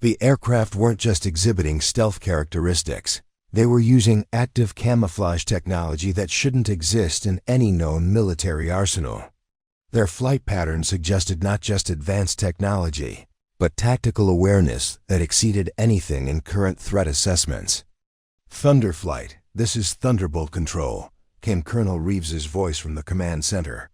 The aircraft weren't just exhibiting stealth characteristics. They were using active camouflage technology that shouldn't exist in any known military arsenal. Their flight pattern suggested not just advanced technology, but tactical awareness that exceeded anything in current threat assessments. "Thunder Flight, this is Thunderbolt Control," came Colonel Reeves's voice from the command center.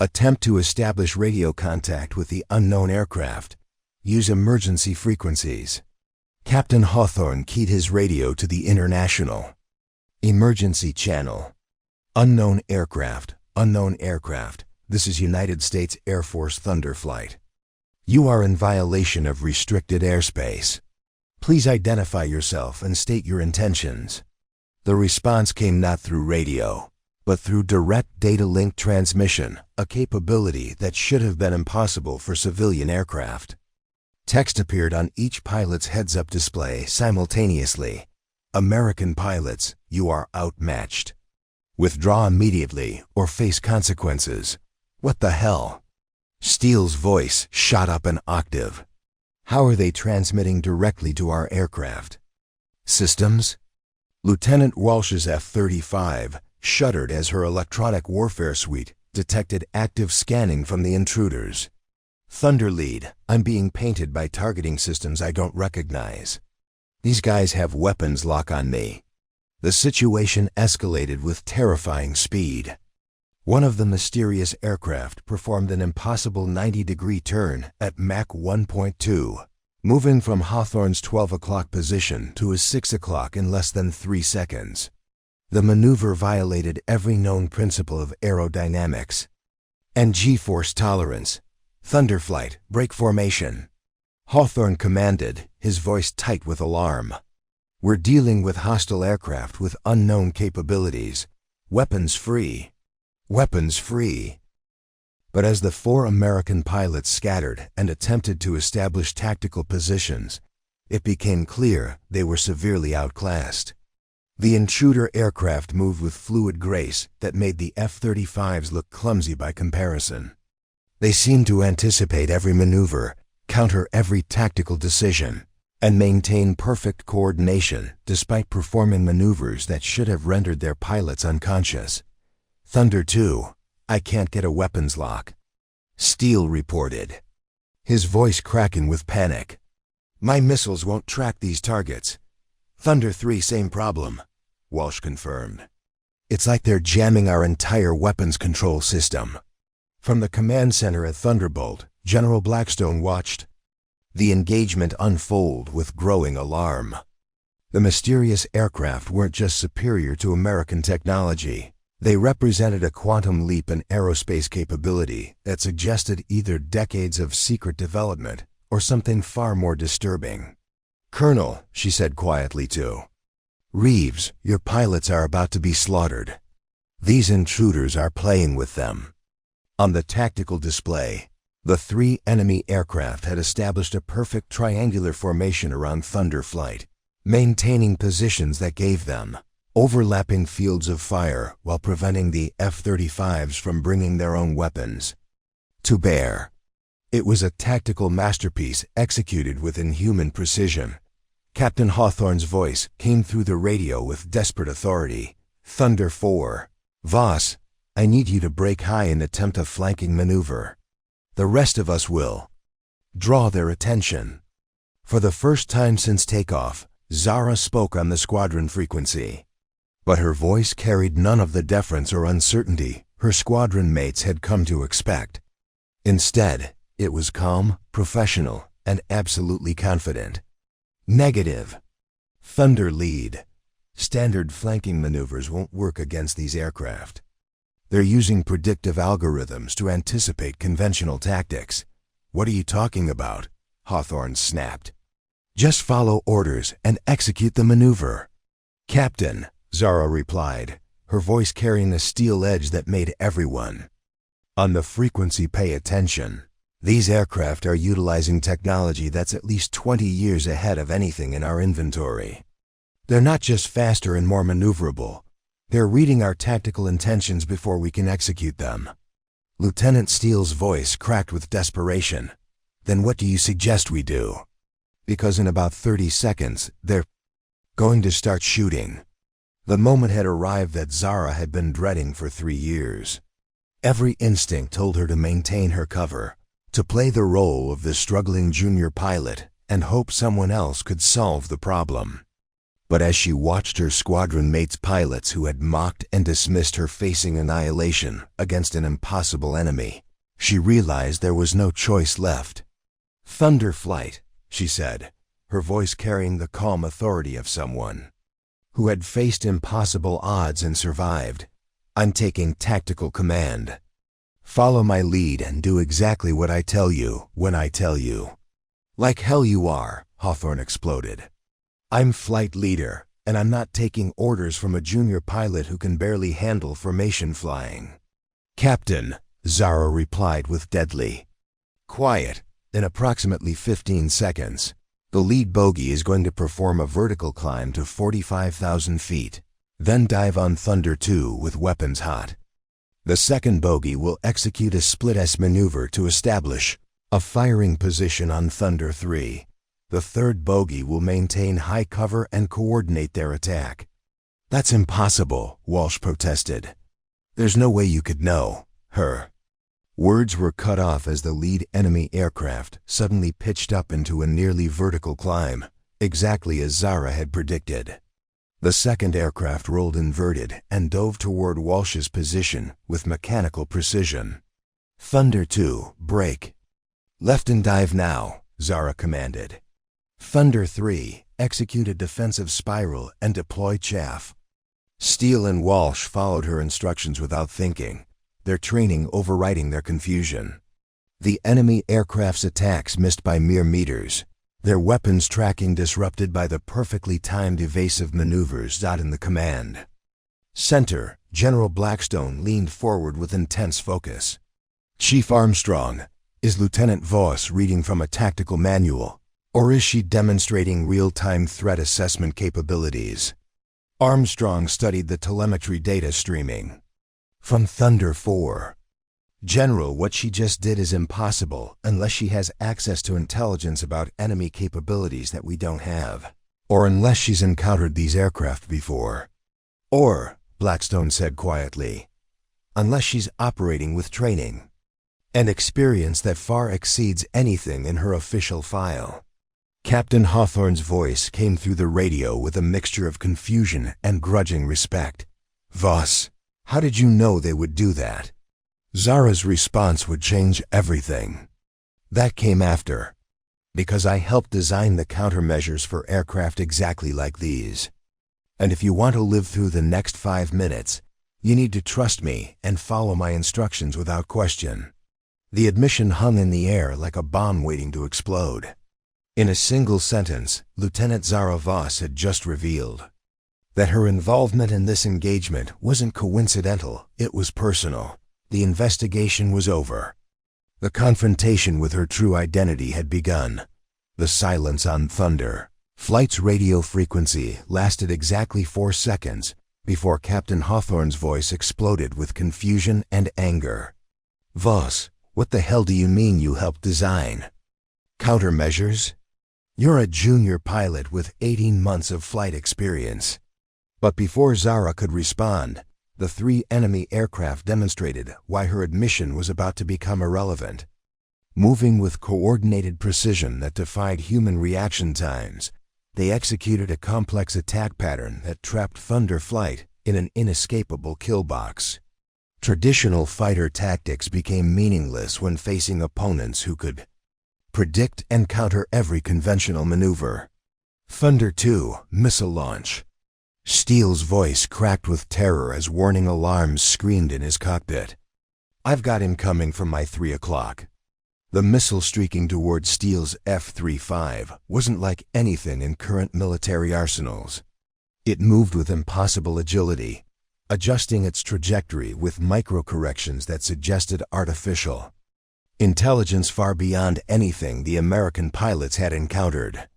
"Attempt to establish radio contact with the unknown aircraft. Use emergency frequencies." Captain Hawthorne keyed his radio to the international emergency channel. "Unknown aircraft, unknown aircraft. This is United States Air Force Thunder Flight. You are in violation of restricted airspace. Please identify yourself and state your intentions." The response came not through radio, but through direct data link transmission, a capability that should have been impossible for civilian aircraft. Text appeared on each pilot's heads-up display simultaneously. "American pilots, you are outmatched. Withdraw immediately or face consequences." "What the hell?" Steele's voice shot up an octave. "How are they transmitting directly to our aircraft systems?" Lieutenant Walsh's F-35 shuddered as her electronic warfare suite detected active scanning from the intruders. "Thunder Lead, I'm being painted by targeting systems I don't recognize. These guys have weapons lock on me." The situation escalated with terrifying speed. One of the mysterious aircraft performed an impossible 90-degree turn at Mach 1.2, moving from Hawthorne's 12 o'clock position to his 6 o'clock in less than 3 seconds. The maneuver violated every known principle of aerodynamics and G-force tolerance. "Thunder Flight, break formation," Hawthorne commanded, his voice tight with alarm. "We're dealing with hostile aircraft with unknown capabilities. Weapons free. Weapons free." But as the 4 American pilots scattered and attempted to establish tactical positions, it became clear they were severely outclassed. The intruder aircraft moved with fluid grace that made the F-35s look clumsy by comparison. They seemed to anticipate every maneuver, counter every tactical decision, and maintain perfect coordination despite performing maneuvers that should have rendered their pilots unconscious. "Thunder 2, I can't get a weapons lock," Steele reported, his voice cracking with panic. "My missiles won't track these targets." "Thunder 3, same problem," Walsh confirmed. "It's like they're jamming our entire weapons control system." From the command center at Thunderbolt, General Blackstone watched the engagement unfold with growing alarm. The mysterious aircraft weren't just superior to American technology. They represented a quantum leap in aerospace capability that suggested either decades of secret development or something far more disturbing. "Colonel," she said quietly to Reeves, "your pilots are about to be slaughtered. These intruders are playing with them." On the tactical display, the 3 enemy aircraft had established a perfect triangular formation around Thunder Flight, maintaining positions that gave them overlapping fields of fire while preventing the F-35s from bringing their own weapons to bear. It was a tactical masterpiece executed with inhuman precision. Captain Hawthorne's voice came through the radio with desperate authority. "Thunder 4. Voss, I need you to break high and attempt a flanking maneuver. The rest of us will draw their attention." For the first time since takeoff, Zara spoke on the squadron frequency. But her voice carried none of the deference or uncertainty her squadron mates had come to expect. Instead, it was calm, professional, and absolutely confident. "Negative. Thunder lead. Standard flanking maneuvers won't work against these aircraft. They're using predictive algorithms to anticipate conventional tactics." "What are you talking about?" Hawthorne snapped. "Just follow orders and execute the maneuver." "Captain," Zara replied, her voice carrying a steel edge that made everyone on the frequency pay attention. "These aircraft are utilizing technology that's at least 20 years ahead of anything in our inventory. They're not just faster and more maneuverable. They're reading our tactical intentions before we can execute them." Lieutenant Steele's voice cracked with desperation. "Then what do you suggest we do? Because in about 30 seconds, they're going to start shooting." The moment had arrived that Zara had been dreading for 3 years. Every instinct told her to maintain her cover, to play the role of the struggling junior pilot and hope someone else could solve the problem. But as she watched her squadron mates' pilots who had mocked and dismissed her facing annihilation against an impossible enemy, she realized there was no choice left. "Thunder Flight," she said, her voice carrying the calm authority of someone who had faced impossible odds and survived. "I'm taking tactical command. Follow my lead and do exactly what I tell you when I tell you." "Like hell you are," Hawthorne exploded. "I'm flight leader, and I'm not taking orders from a junior pilot who can barely handle formation flying." "Captain," Zara replied with deadly quiet, "in approximately 15 seconds, the lead bogey is going to perform a vertical climb to 45,000 feet, then dive on Thunder 2 with weapons hot. The second bogey will execute a split-S maneuver to establish a firing position on Thunder 3. The third bogey will maintain high cover and coordinate their attack." "That's impossible," Walsh protested. "There's no way you could know." Her words were cut off as the lead enemy aircraft suddenly pitched up into a nearly vertical climb, exactly as Zara had predicted. The second aircraft rolled inverted and dove toward Walsh's position with mechanical precision. "Thunder 2, break. Left and dive now," Zara commanded. "Thunder 3, execute a defensive spiral and deploy chaff." Steele and Walsh followed her instructions without thinking, their training overriding their confusion. The enemy aircraft's attacks missed by mere meters, their weapons tracking disrupted by the perfectly timed evasive maneuvers in the command center. General Blackstone leaned forward with intense focus. "Chief Armstrong, is Lieutenant Voss reading from a tactical manual, or is she demonstrating real-time threat assessment capabilities?" Armstrong studied the telemetry data streaming from Thunder 4. "General, what she just did is impossible unless she has access to intelligence about enemy capabilities that we don't have, or unless she's encountered these aircraft before. Or," Blackstone said quietly, "unless she's operating with training and experience that far exceeds anything in her official file." Captain Hawthorne's voice came through the radio with a mixture of confusion and grudging respect. "Voss, how did you know they would do that?" Zara's response would change everything. "That came after, because I helped design the countermeasures for aircraft exactly like these. And if you want to live through the next 5 minutes, You need to trust me and follow my instructions without question." The admission hung in the air like a bomb waiting to explode. In a single sentence, Lieutenant Zara Voss had just revealed that her involvement in this engagement wasn't coincidental, it was personal. The investigation was over. The confrontation with her true identity had begun. The silence on Thunder Flight's radio frequency lasted exactly 4 seconds before Captain Hawthorne's voice exploded with confusion and anger. "Voss, what the hell do you mean you helped design countermeasures? You're a junior pilot with 18 months of flight experience." But before Zara could respond, the 3 enemy aircraft demonstrated why her admission was about to become irrelevant. Moving with coordinated precision that defied human reaction times, they executed a complex attack pattern that trapped Thunder Flight in an inescapable kill box. Traditional fighter tactics became meaningless when facing opponents who could predict and counter every conventional maneuver. Thunder 2 missile launch. Steele's voice cracked with terror as warning alarms screamed in his cockpit. "I've got him coming from my 3 o'clock." The missile streaking towards Steele's F-35 wasn't like anything in current military arsenals. It moved with impossible agility, adjusting its trajectory with micro-corrections that suggested artificial intelligence far beyond anything the American pilots had encountered.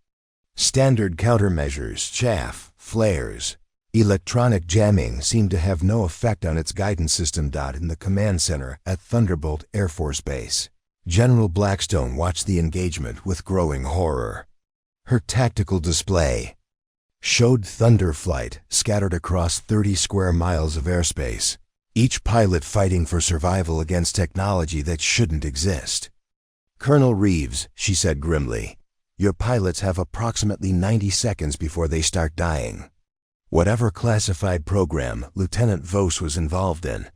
Standard countermeasures, chaff, flares, electronic jamming seemed to have no effect on its guidance system. In the command center at Thunderbolt Air Force Base, General Blackstone watched the engagement with growing horror. Her tactical display showed Thunder Flight scattered across 30 square miles of airspace, each pilot fighting for survival against technology that shouldn't exist. "Colonel Reeves," she said grimly, "your pilots have approximately 90 seconds before they start dying." Whatever classified program Lieutenant Voss was involved in,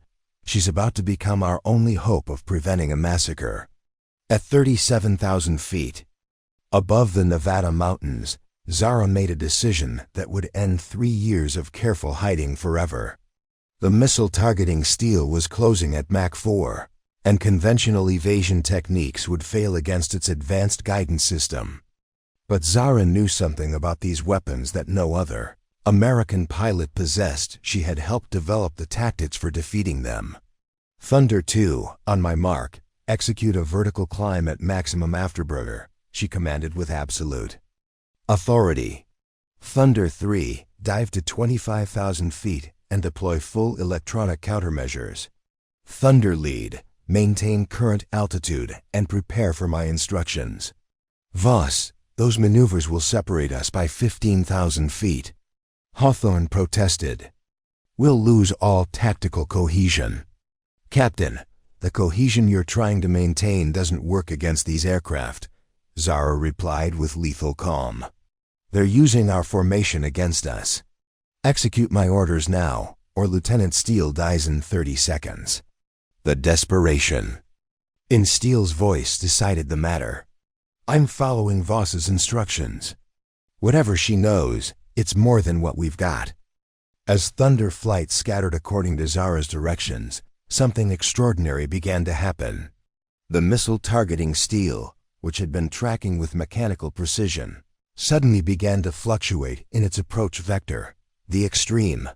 she's about to become our only hope of preventing a massacre. At 37,000 feet above the Nevada mountains, Zara made a decision that would end 3 years of careful hiding forever. The missile targeting Steele was closing at Mach 4, and conventional evasion techniques would fail against its advanced guidance system. But Zara knew something about these weapons that no other American pilot possessed. She had helped develop the tactics for defeating them. "Thunder 2, on my mark, execute a vertical climb at maximum afterburner," she commanded with absolute authority. "Thunder 3, dive to 25,000 feet and deploy full electronic countermeasures. Thunder Lead, maintain current altitude and prepare for my instructions. Voss, those maneuvers will separate us by 15,000 feet. Hawthorne protested. "We'll lose all tactical cohesion." "Captain, the cohesion you're trying to maintain doesn't work against these aircraft," Zara replied with lethal calm. "They're using our formation against us. Execute my orders now, or Lieutenant Steele dies in 30 seconds. The desperation in Steele's voice decided the matter. "I'm following Voss's instructions. Whatever she knows, it's more than what we've got." As Thunder Flight scattered according to Zara's directions, something extraordinary began to happen. The missile targeting Steele, which had been tracking with mechanical precision, suddenly began to fluctuate in its approach vector. The extreme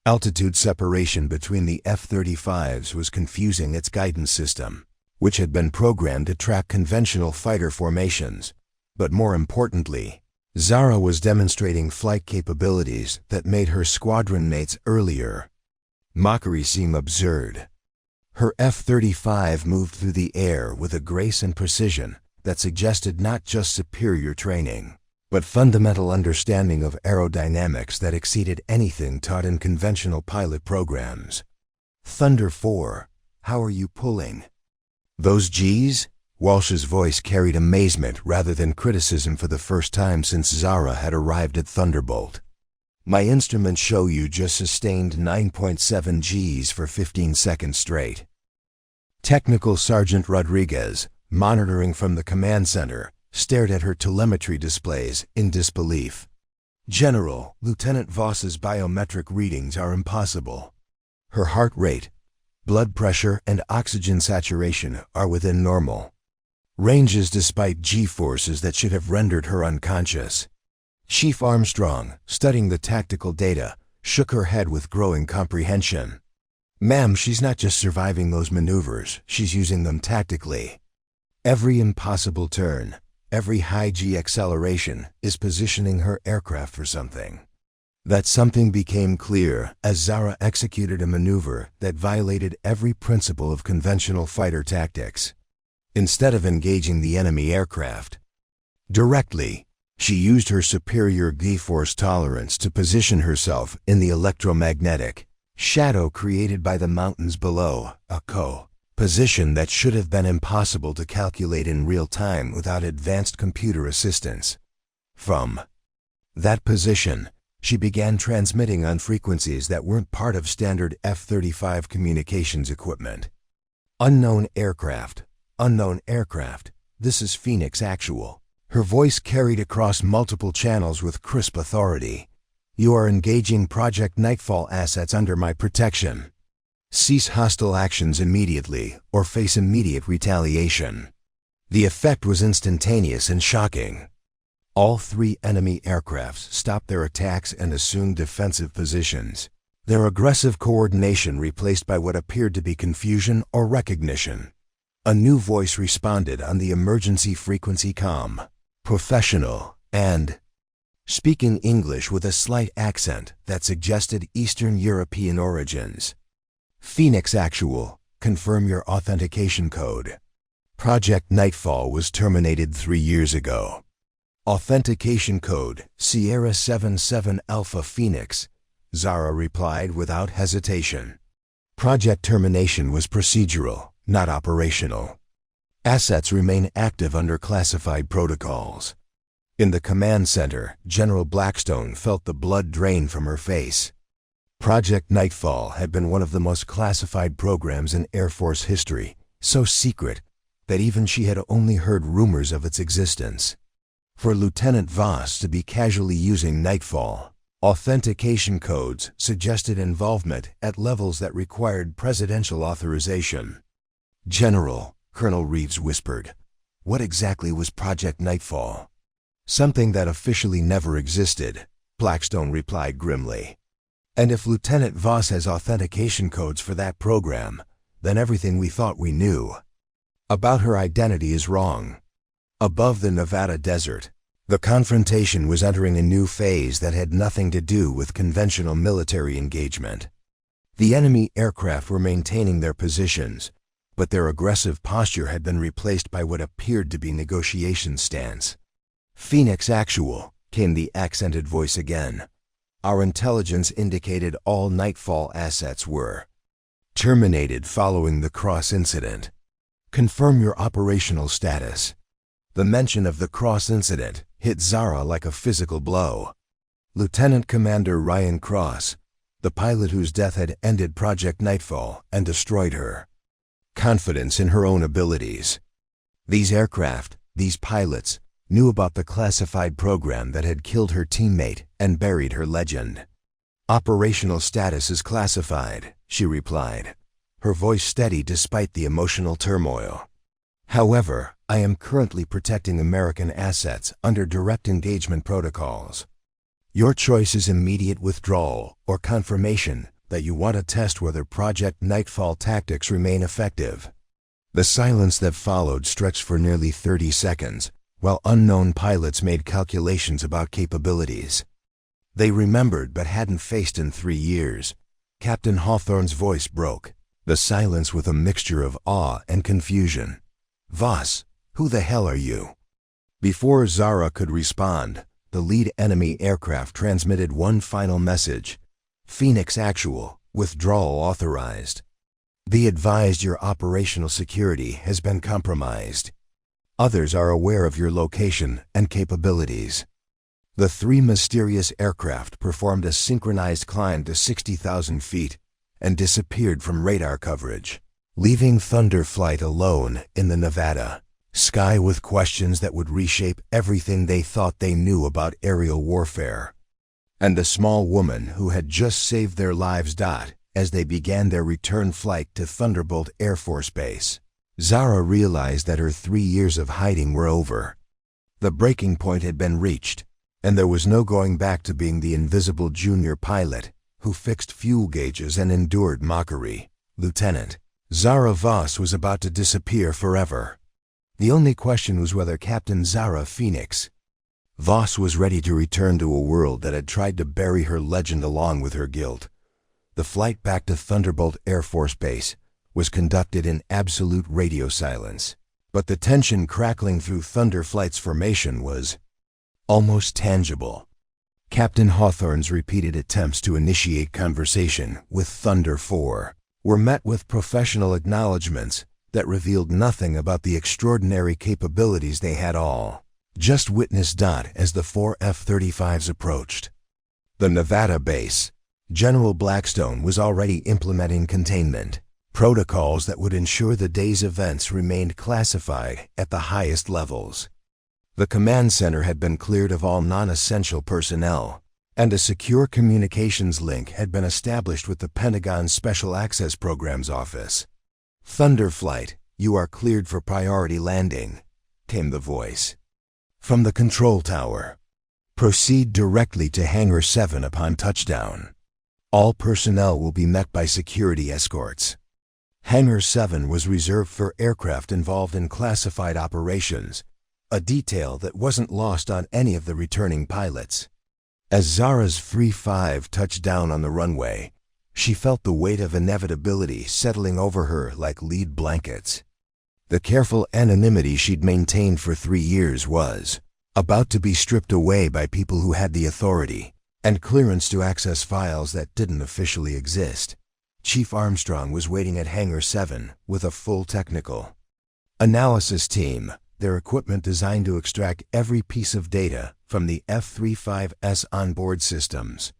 altitude separation between the F-35s was confusing its guidance system, which had been programmed to track conventional fighter formations. But more importantly, Zara was demonstrating flight capabilities that made her squadron mates earlier mockery seem absurd. Her F-35 moved through the air with a grace and precision that suggested not just superior training, but fundamental understanding of aerodynamics that exceeded anything taught in conventional pilot programs. "Thunder 4, how are you pulling those G's?" Walsh's voice carried amazement rather than criticism for the first time since Zara had arrived at Thunderbolt. "My instruments show you just sustained 9.7 Gs for 15 seconds straight." Technical Sergeant Rodriguez, monitoring from the command center, stared at her telemetry displays in disbelief. "General, Lieutenant Voss's biometric readings are impossible." Her heart rate, blood pressure, and oxygen saturation are within normal ranges despite G-forces that should have rendered her unconscious. Chief Armstrong, studying the tactical data, shook her head with growing comprehension. Ma'am, she's not just surviving those maneuvers, she's using them tactically. Every impossible turn, every high G acceleration is positioning her aircraft for something. That something became clear as Zara executed a maneuver that violated every principle of conventional fighter tactics. Instead of engaging the enemy aircraft directly, she used her superior G-force tolerance to position herself in the electromagnetic shadow created by the mountains below, a position that should have been impossible to calculate in real time without advanced computer assistance. From that position, she began transmitting on frequencies that weren't part of standard F-35 communications equipment. Unknown aircraft, this is Phoenix Actual. Her voice carried across multiple channels with crisp authority. You are engaging Project Nightfall assets under my protection. Cease hostile actions immediately or face immediate retaliation. The effect was instantaneous and shocking. All three enemy aircrafts stopped their attacks and assumed defensive positions, their aggressive coordination replaced by what appeared to be confusion or recognition. A new voice responded on the emergency frequency comm, professional, and speaking English with a slight accent that suggested Eastern European origins. Phoenix Actual, confirm your authentication code. Project Nightfall was terminated 3 years ago. Authentication code, Sierra 77 Alpha Phoenix, Zara replied without hesitation. Project termination was procedural, not operational. Assets remain active under classified protocols. In the command center, General Blackstone felt the blood drain from her face. Project Nightfall had been one of the most classified programs in Air Force history, so secret that even she had only heard rumors of its existence. For Lieutenant Voss to be casually using Nightfall authentication codes suggested involvement at levels that required presidential authorization. General, Colonel Reeves whispered, what exactly was Project Nightfall? Something that officially never existed, Blackstone replied grimly. And if Lieutenant Voss has authentication codes for that program, then everything we thought we knew about her identity is wrong. Above the Nevada desert, the confrontation was entering a new phase that had nothing to do with conventional military engagement. The enemy aircraft were maintaining their positions, but their aggressive posture had been replaced by what appeared to be negotiation stance. Phoenix Actual, came the accented voice again. Our intelligence indicated all Nightfall assets were terminated following the Cross incident. Confirm your operational status. The mention of the Cross incident hit Zara like a physical blow. Lieutenant Commander Ryan Cross, the pilot whose death had ended Project Nightfall and destroyed her confidence in her own abilities. These aircraft, these pilots, knew about the classified program that had killed her teammate and buried her legend. Operational status is classified, she replied, her voice steady despite the emotional turmoil. However, I am currently protecting American assets under direct engagement protocols. Your choice is immediate withdrawal or confirmation that you want to test whether Project Nightfall tactics remain effective. The silence that followed stretched for nearly 30 seconds, while unknown pilots made calculations about capabilities they remembered but hadn't faced in 3 years. Captain Hawthorne's voice broke, the silence with a mixture of awe and confusion. Voss, who the hell are you? Before Zara could respond, the lead enemy aircraft transmitted one final message. Phoenix Actual, withdrawal authorized. Be advised your operational security has been compromised. Others are aware of your location and capabilities. The 3 mysterious aircraft performed a synchronized climb to 60,000 feet and disappeared from radar coverage, leaving Thunder Flight alone in the Nevada sky with questions that would reshape everything they thought they knew about aerial warfare. And the small woman who had just saved their lives. as they began their return flight to Thunderbolt Air Force Base. Zara realized that her 3 years of hiding were over. The breaking point had been reached, and there was no going back to being the invisible junior pilot who fixed fuel gauges and endured mockery. Lieutenant Zara Voss was about to disappear forever. The only question was whether Captain Zara Phoenix Voss was ready to return to a world that had tried to bury her legend along with her guilt. The flight back to Thunderbolt Air Force Base was conducted in absolute radio silence, but the tension crackling through Thunder Flight's formation was almost tangible. Captain Hawthorne's repeated attempts to initiate conversation with Thunder 4 were met with professional acknowledgments that revealed nothing about the extraordinary capabilities they had all. Just witness. As the 4 F-35s approached the Nevada base, General Blackstone was already implementing containment protocols that would ensure the day's events remained classified at the highest levels. The command center had been cleared of all non-essential personnel, and a secure communications link had been established with the Pentagon's Special Access Programs Office. "Thunder Flight, you are cleared for priority landing," came the voice from the control tower. "Proceed directly to Hangar 7 upon touchdown. All personnel will be met by security escorts." Hangar 7 was reserved for aircraft involved in classified operations, a detail that wasn't lost on any of the returning pilots. As Zara's F-35 touched down on the runway, she felt the weight of inevitability settling over her like lead blankets. The careful anonymity she'd maintained for 3 years was about to be stripped away by people who had the authority and clearance to access files that didn't officially exist. Chief Armstrong was waiting at Hangar 7 with a full technical analysis team, their equipment designed to extract every piece of data from the F-35's onboard systems.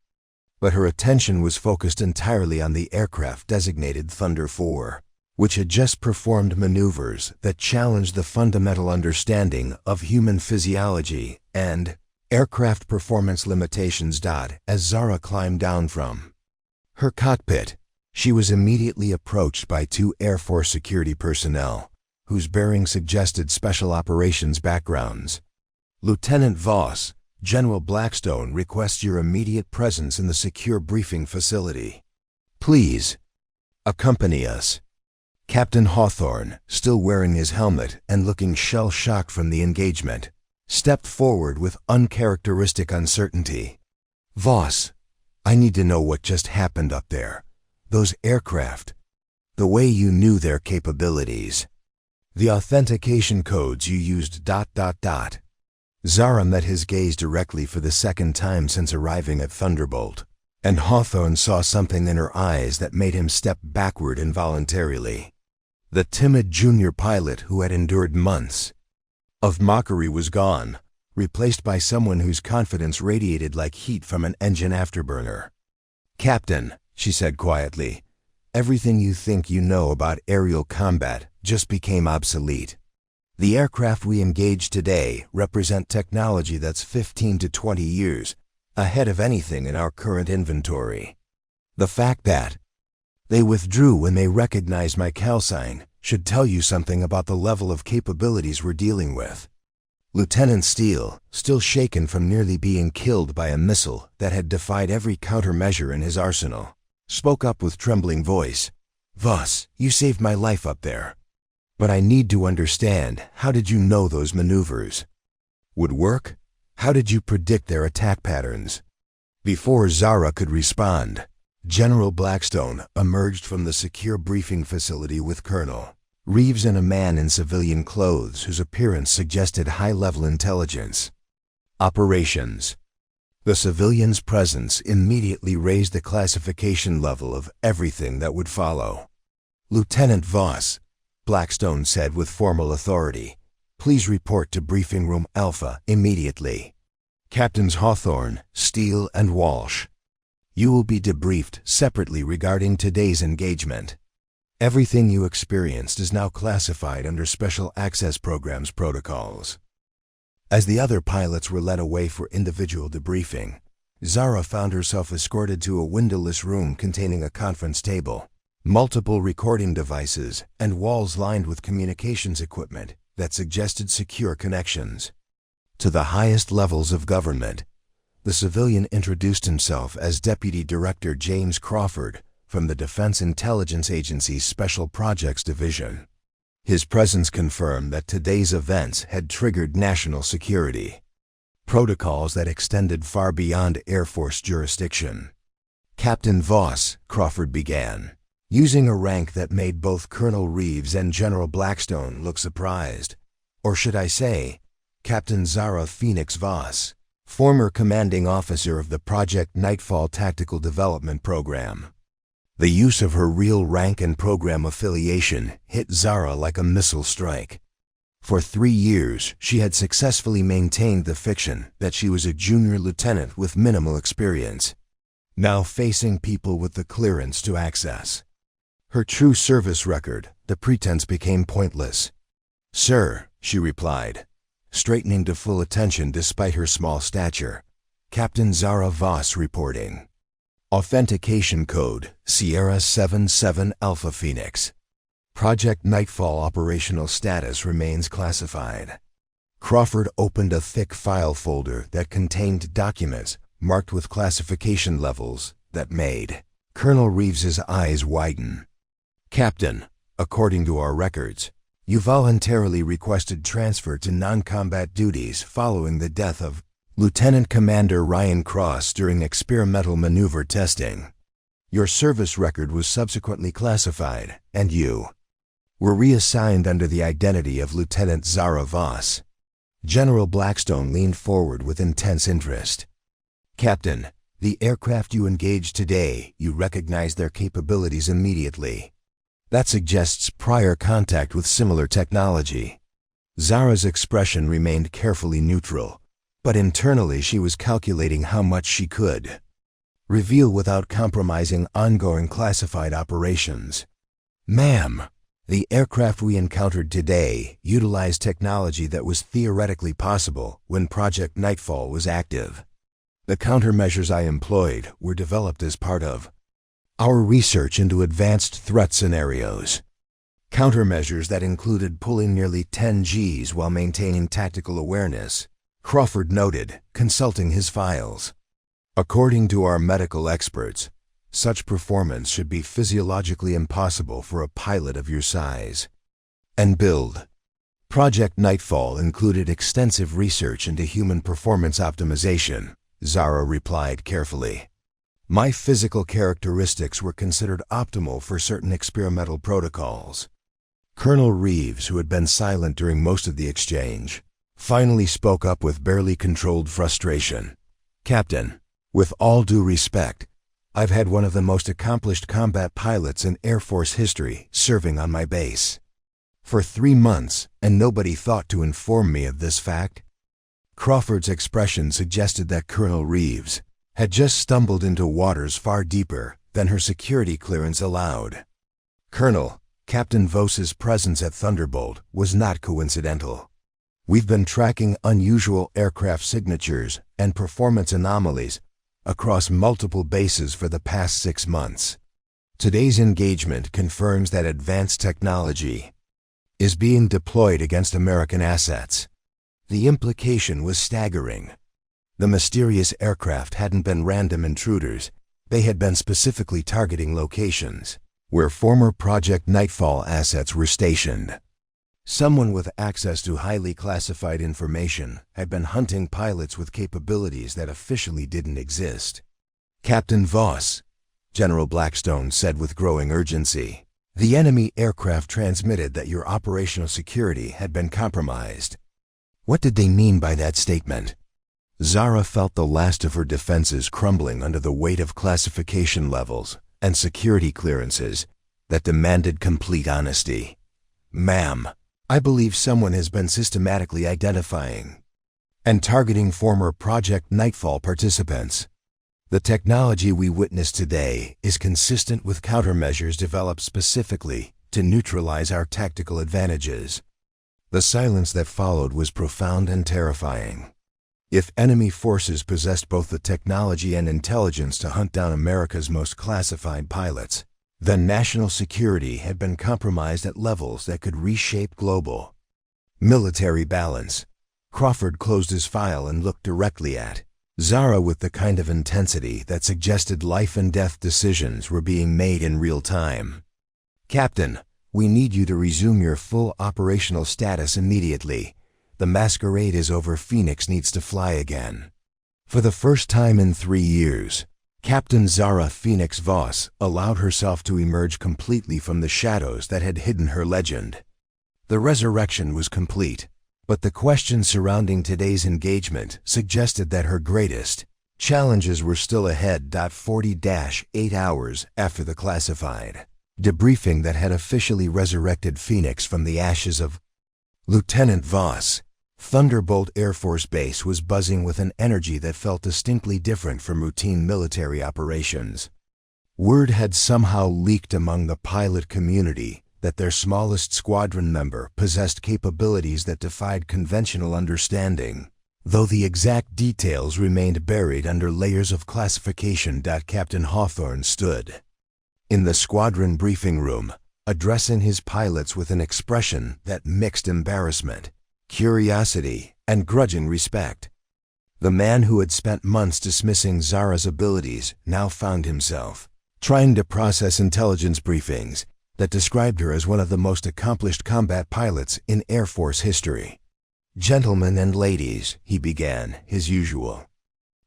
But her attention was focused entirely on the aircraft designated Thunder 4, which had just performed maneuvers that challenged the fundamental understanding of human physiology and aircraft performance limitations. As Zara climbed down from her cockpit, she was immediately approached by 2 Air Force security personnel, whose bearing suggested special operations backgrounds. "Lieutenant Voss, General Blackstone requests your immediate presence in the secure briefing facility. Please accompany us." Captain Hawthorne, still wearing his helmet and looking shell-shocked from the engagement, stepped forward with uncharacteristic uncertainty. "Voss, I need to know what just happened up there. Those aircraft. The way you knew their capabilities. The authentication codes you used. Zara met his gaze directly for the second time since arriving at Thunderbolt, and Hawthorne saw something in her eyes that made him step backward involuntarily. The timid junior pilot who had endured months of mockery was gone, replaced by someone whose confidence radiated like heat from an engine afterburner. "Captain," she said quietly, "everything you think you know about aerial combat just became obsolete. The aircraft we engage today represent technology that's 15 to 20 years ahead of anything in our current inventory. The fact that they withdrew when they recognized my call sign should tell you something about the level of capabilities we're dealing with." Lieutenant Steele, still shaken from nearly being killed by a missile that had defied every countermeasure in his arsenal, spoke up with trembling voice. "Voss, you saved my life up there. But I need to understand, how did you know those maneuvers would work? How did you predict their attack patterns?" Before Zara could respond, General Blackstone emerged from the secure briefing facility with Colonel Reeves and a man in civilian clothes whose appearance suggested high-level intelligence operations. The civilian's presence immediately raised the classification level of everything that would follow. "Lieutenant Voss," Blackstone said with formal authority, "please report to Briefing Room Alpha immediately. Captains Hawthorne, Steele, and Walsh. You will be debriefed separately regarding today's engagement. Everything you experienced is now classified under Special Access Programs protocols." As the other pilots were led away for individual debriefing, Zara found herself escorted to a windowless room containing a conference table, multiple recording devices, and walls lined with communications equipment that suggested secure connections. To the highest levels of government, the civilian introduced himself as Deputy Director James Crawford from the Defense Intelligence Agency's Special Projects Division. His presence confirmed that today's events had triggered national security protocols that extended far beyond Air Force jurisdiction. Captain Voss, Crawford began, using a rank that made both Colonel Reeves and General Blackstone look surprised. Or should I say, Captain Zara Phoenix Voss, former commanding officer of the Project Nightfall Tactical Development Program. The use of her real rank and program affiliation hit Zara like a missile strike. For 3 years, she had successfully maintained the fiction that she was a junior lieutenant with minimal experience, now facing people with the clearance to access her true service record. The pretense became pointless. "Sir," she replied, straightening to full attention despite her small stature. "Captain Zara Voss reporting. Authentication code, Sierra 77 Alpha Phoenix. Project Nightfall operational status remains classified." Crawford opened a thick file folder that contained documents marked with classification levels that made Colonel Reeves's eyes widen. "Captain, according to our records, you voluntarily requested transfer to non-combat duties following the death of Lieutenant Commander Ryan Cross during experimental maneuver testing. Your service record was subsequently classified, and you were reassigned under the identity of Lieutenant Zara Voss." General Blackstone leaned forward with intense interest. "Captain, the aircraft you engaged today, you recognized their capabilities immediately. That suggests prior contact with similar technology." Zara's expression remained carefully neutral, but internally she was calculating how much she could reveal without compromising ongoing classified operations. "Ma'am, the aircraft we encountered today utilized technology that was theoretically possible when Project Nightfall was active. The countermeasures I employed were developed as part of our research into advanced threat scenarios. Countermeasures that included pulling nearly 10 Gs while maintaining tactical awareness," Crawford noted, consulting his files. "According to our medical experts, such performance should be physiologically impossible for a pilot of your size and build." Project Nightfall included extensive research into human performance optimization, Zara replied carefully. "My physical characteristics were considered optimal for certain experimental protocols." Colonel Reeves, who had been silent during most of the exchange, finally spoke up with barely controlled frustration. "Captain, with all due respect, I've had one of the most accomplished combat pilots in Air Force history serving on my base for 3 months, and nobody thought to inform me of this fact." Crawford's expression suggested that Colonel Reeves had just stumbled into waters far deeper than her security clearance allowed. "Colonel, Captain Voss's presence at Thunderbolt was not coincidental. We've been tracking unusual aircraft signatures and performance anomalies across multiple bases for the past 6 months. Today's engagement confirms that advanced technology is being deployed against American assets." The implication was staggering. The mysterious aircraft hadn't been random intruders. They had been specifically targeting locations where former Project Nightfall assets were stationed. Someone with access to highly classified information had been hunting pilots with capabilities that officially didn't exist. "Captain Voss," General Blackstone said with growing urgency, "the enemy aircraft transmitted that your operational security had been compromised." What did they mean by that statement? Zara felt the last of her defenses crumbling under the weight of classification levels and security clearances that demanded complete honesty. "Ma'am, I believe someone has been systematically identifying and targeting former Project Nightfall participants. The technology we witnessed today is consistent with countermeasures developed specifically to neutralize our tactical advantages." The silence that followed was profound and terrifying. If enemy forces possessed both the technology and intelligence to hunt down America's most classified pilots, then national security had been compromised at levels that could reshape global military balance. Crawford closed his file and looked directly at Zara with the kind of intensity that suggested life and death decisions were being made in real time. "Captain, we need you to resume your full operational status immediately. The masquerade is over. Phoenix needs to fly again." For the first time in 3 years, Captain Zara Phoenix Voss allowed herself to emerge completely from the shadows that had hidden her legend. The resurrection was complete, but the questions surrounding today's engagement suggested that her greatest challenges were still ahead. 40-8 hours after the classified debriefing that had officially resurrected Phoenix from the ashes of Lieutenant Voss, Thunderbolt Air Force Base was buzzing with an energy that felt distinctly different from routine military operations. Word had somehow leaked among the pilot community that their smallest squadron member possessed capabilities that defied conventional understanding, though the exact details remained buried under layers of classification. Captain Hawthorne stood in the squadron briefing room, addressing his pilots with an expression that mixed embarrassment, curiosity, and grudging respect. The man who had spent months dismissing Zara's abilities now found himself trying to process intelligence briefings that described her as one of the most accomplished combat pilots in Air Force history. "Gentlemen and ladies," he began, his usual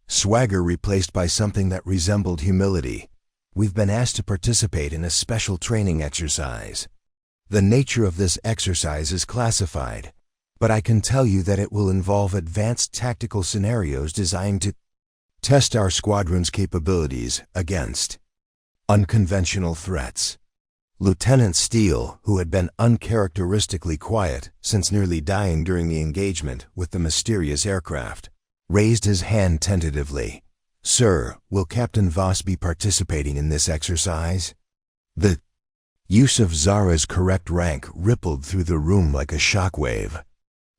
swagger replaced by something that resembled humility, "we've been asked to participate in a special training exercise. The nature of this exercise is classified, but I can tell you that it will involve advanced tactical scenarios designed to test our squadron's capabilities against unconventional threats." Lieutenant Steele, who had been uncharacteristically quiet since nearly dying during the engagement with the mysterious aircraft, raised his hand tentatively. "Sir, will Captain Voss be participating in this exercise?" The use of Zara's correct rank rippled through the room like a shockwave.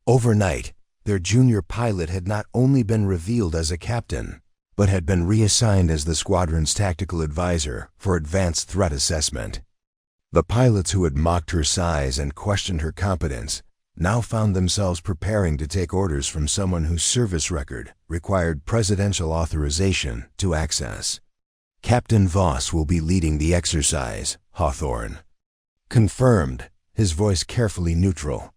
Overnight, their junior pilot had not only been revealed as a captain, but had been reassigned as the squadron's tactical advisor for advanced threat assessment. The pilots who had mocked her size and questioned her competence now found themselves preparing to take orders from someone whose service record required presidential authorization to access. "Captain Voss will be leading the exercise," Hawthorne confirmed, his voice carefully neutral.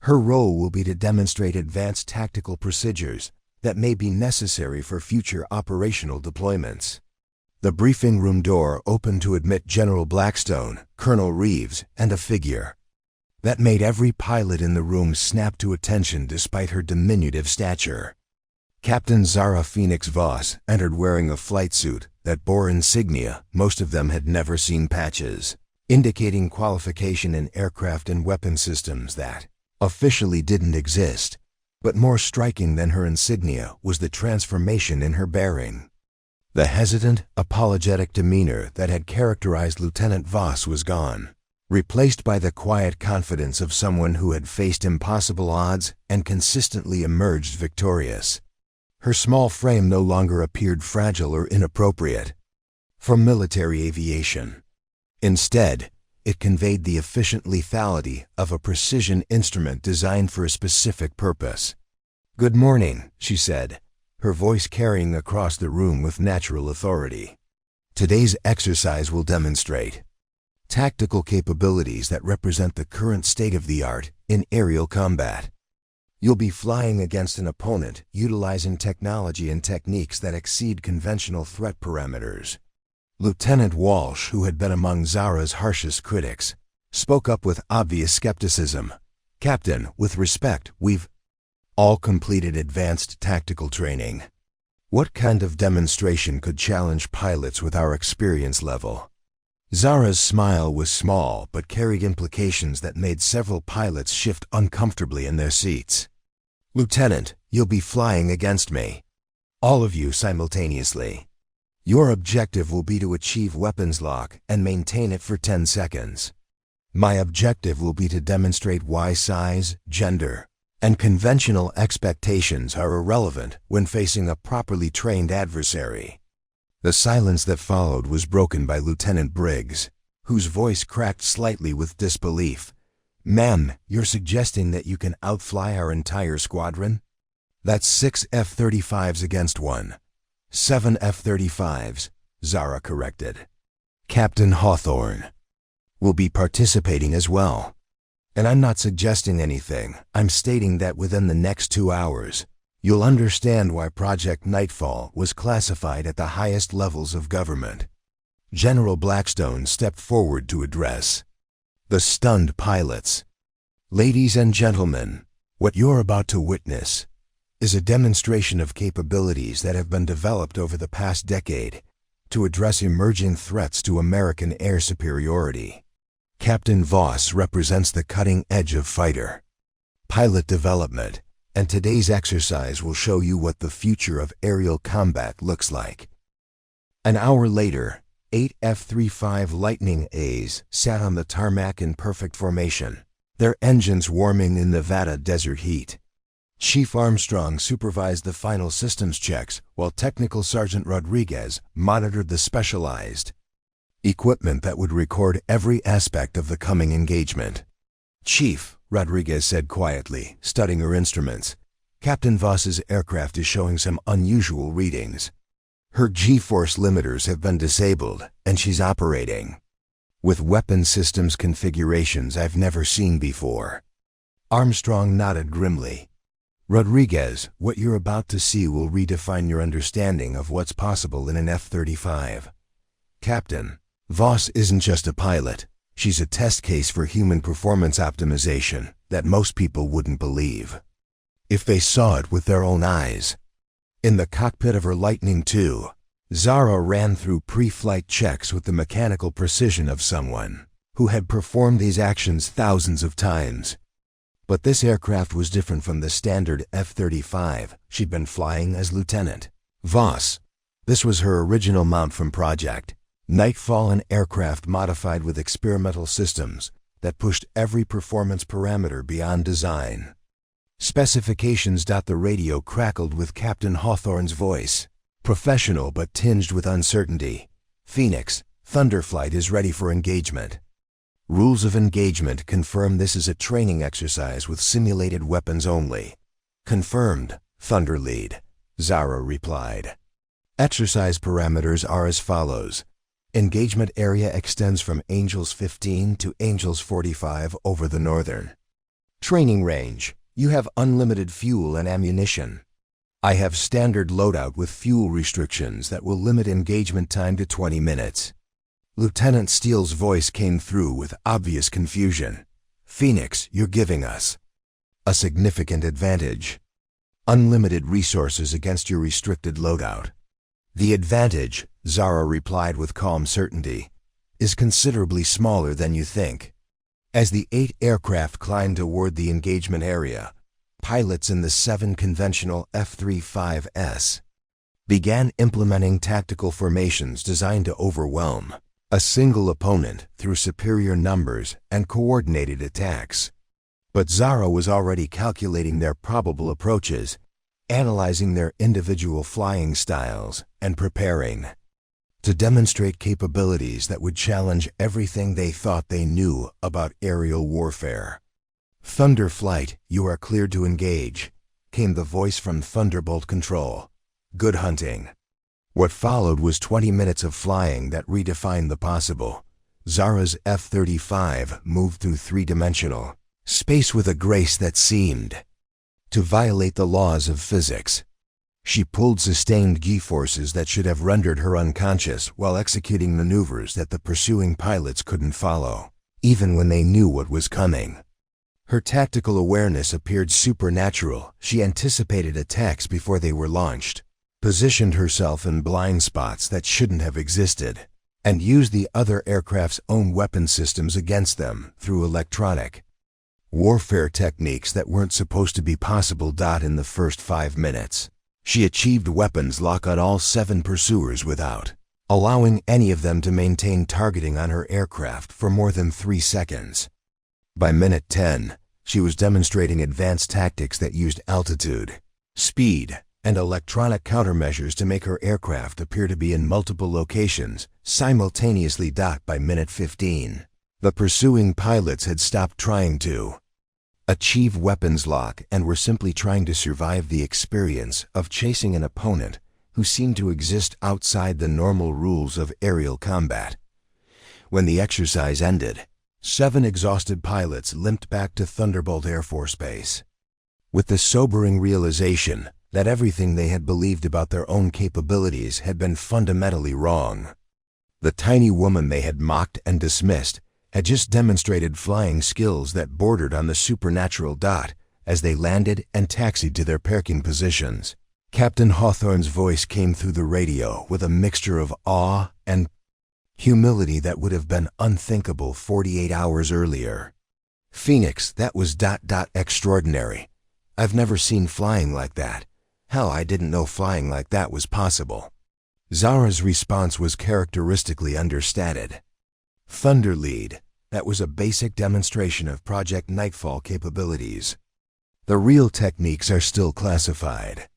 "Her role will be to demonstrate advanced tactical procedures that may be necessary for future operational deployments." The briefing room door opened to admit General Blackstone, Colonel Reeves, and a figure that made every pilot in the room snap to attention despite her diminutive stature. Captain Zara Phoenix Voss entered wearing a flight suit that bore insignia most of them had never seen patches, indicating qualification in aircraft and weapon systems that officially didn't exist, but more striking than her insignia was the transformation in her bearing. The hesitant, apologetic demeanor that had characterized Lieutenant Voss was gone, replaced by the quiet confidence of someone who had faced impossible odds and consistently emerged victorious. Her small frame no longer appeared fragile or inappropriate for military aviation. Instead, it conveyed the efficient lethality of a precision instrument designed for a specific purpose. "Good morning," she said, her voice carrying across the room with natural authority. "Today's exercise will demonstrate tactical capabilities that represent the current state of the art in aerial combat. You'll be flying against an opponent utilizing technology and techniques that exceed conventional threat parameters." Lieutenant Walsh, who had been among Zara's harshest critics, spoke up with obvious skepticism. "Captain, with respect, we've all completed advanced tactical training. What kind of demonstration could challenge pilots with our experience level?" Zara's smile was small but carried implications that made several pilots shift uncomfortably in their seats. "Lieutenant, you'll be flying against me. All of you simultaneously. Your objective will be to achieve weapons lock and maintain it for 10 seconds. My objective will be to demonstrate why size, gender, And conventional expectations are irrelevant when facing a properly trained adversary. The silence that followed was broken by Lieutenant Briggs, whose voice cracked slightly with disbelief. "Ma'am, you're suggesting that you can outfly our entire squadron?" "That's 6 F-35s against 1. 7 F-35s, Zara corrected. "Captain Hawthorne will be participating as well. And I'm not suggesting anything. I'm stating that within the next 2 hours, you'll understand why Project Nightfall was classified at the highest levels of government." General Blackstone stepped forward to address the stunned pilots. "Ladies and gentlemen, what you're about to witness is a demonstration of capabilities that have been developed over the past decade to address emerging threats to American air superiority. Captain Voss represents the cutting edge of fighter pilot development, and today's exercise will show you what the future of aerial combat looks like." An hour later, 8 F-35 Lightning A's sat on the tarmac in perfect formation, their engines warming in Nevada desert heat. Chief Armstrong supervised the final systems checks, while Technical Sergeant Rodriguez monitored the specialized equipment that would record every aspect of the coming engagement. "Chief," Rodriguez said quietly, studying her instruments, "Captain Voss's aircraft is showing some unusual readings. Her G-force limiters have been disabled, and she's operating with weapon systems configurations I've never seen before." Armstrong nodded grimly. "Rodriguez, what you're about to see will redefine your understanding of what's possible in an F-35. Captain, Voss isn't just a pilot. She's a test case for human performance optimization that most people wouldn't believe if they saw it with their own eyes." In the cockpit of her Lightning II, Zara ran through pre-flight checks with the mechanical precision of someone who had performed these actions thousands of times. But this aircraft was different from the standard F-35 she'd been flying as Lieutenant Voss. This was her original mount from Project Nightfall, an aircraft modified with experimental systems that pushed every performance parameter beyond design specifications. The radio crackled with Captain Hawthorne's voice, professional but tinged with uncertainty. "Phoenix, Thunderflight is ready for engagement. Rules of engagement confirm this is a training exercise with simulated weapons only." "Confirmed, Thunderlead," Zara replied. "Exercise parameters are as follows. Engagement area extends from Angels 15 to Angels 45 over the northern training range. You have unlimited fuel and ammunition. I have standard loadout with fuel restrictions that will limit engagement time to 20 minutes. Lieutenant Steele's voice came through with obvious confusion. "Phoenix, you're giving us a significant advantage. Unlimited resources against your restricted loadout." "The advantage," Zara replied with calm certainty, "is considerably smaller than you think." As the 8 aircraft climbed toward the engagement area, pilots in the 7 conventional F-35s began implementing tactical formations designed to overwhelm a single opponent through superior numbers and coordinated attacks. But Zara was already calculating their probable approaches, analyzing their individual flying styles, and preparing to demonstrate capabilities that would challenge everything they thought they knew about aerial warfare. "Thunderflight, you are cleared to engage," came the voice from Thunderbolt Control. "Good hunting." What followed was 20 minutes of flying that redefined the possible. Zara's F-35 moved through three-dimensional space with a grace that seemed to violate the laws of physics. She pulled sustained G-forces that should have rendered her unconscious while executing maneuvers that the pursuing pilots couldn't follow, even when they knew what was coming. Her tactical awareness appeared supernatural. She anticipated attacks before they were launched, positioned herself in blind spots that shouldn't have existed, and used the other aircraft's own weapon systems against them through electronic warfare techniques that weren't supposed to be possible. In the first 5 minutes, she achieved weapons lock on all 7 pursuers without allowing any of them to maintain targeting on her aircraft for more than 3 seconds. By minute 10, She was demonstrating advanced tactics that used altitude, speed, and electronic countermeasures to make her aircraft appear to be in multiple locations, simultaneously docked by minute 15. The pursuing pilots had stopped trying to achieve weapons lock and were simply trying to survive the experience of chasing an opponent who seemed to exist outside the normal rules of aerial combat. When the exercise ended, 7 exhausted pilots limped back to Thunderbolt Air Force Base with the sobering realization that everything they had believed about their own capabilities had been fundamentally wrong. The tiny woman they had mocked and dismissed had just demonstrated flying skills that bordered on the supernatural as they landed and taxied to their parking positions. Captain Hawthorne's voice came through the radio with a mixture of awe and humility that would have been unthinkable 48 hours earlier. "Phoenix, that was extraordinary. I've never seen flying like that. Hell, I didn't know flying like that was possible." Zara's response was characteristically understated. "Thunderlead, that was a basic demonstration of Project Nightfall capabilities. The real techniques are still classified."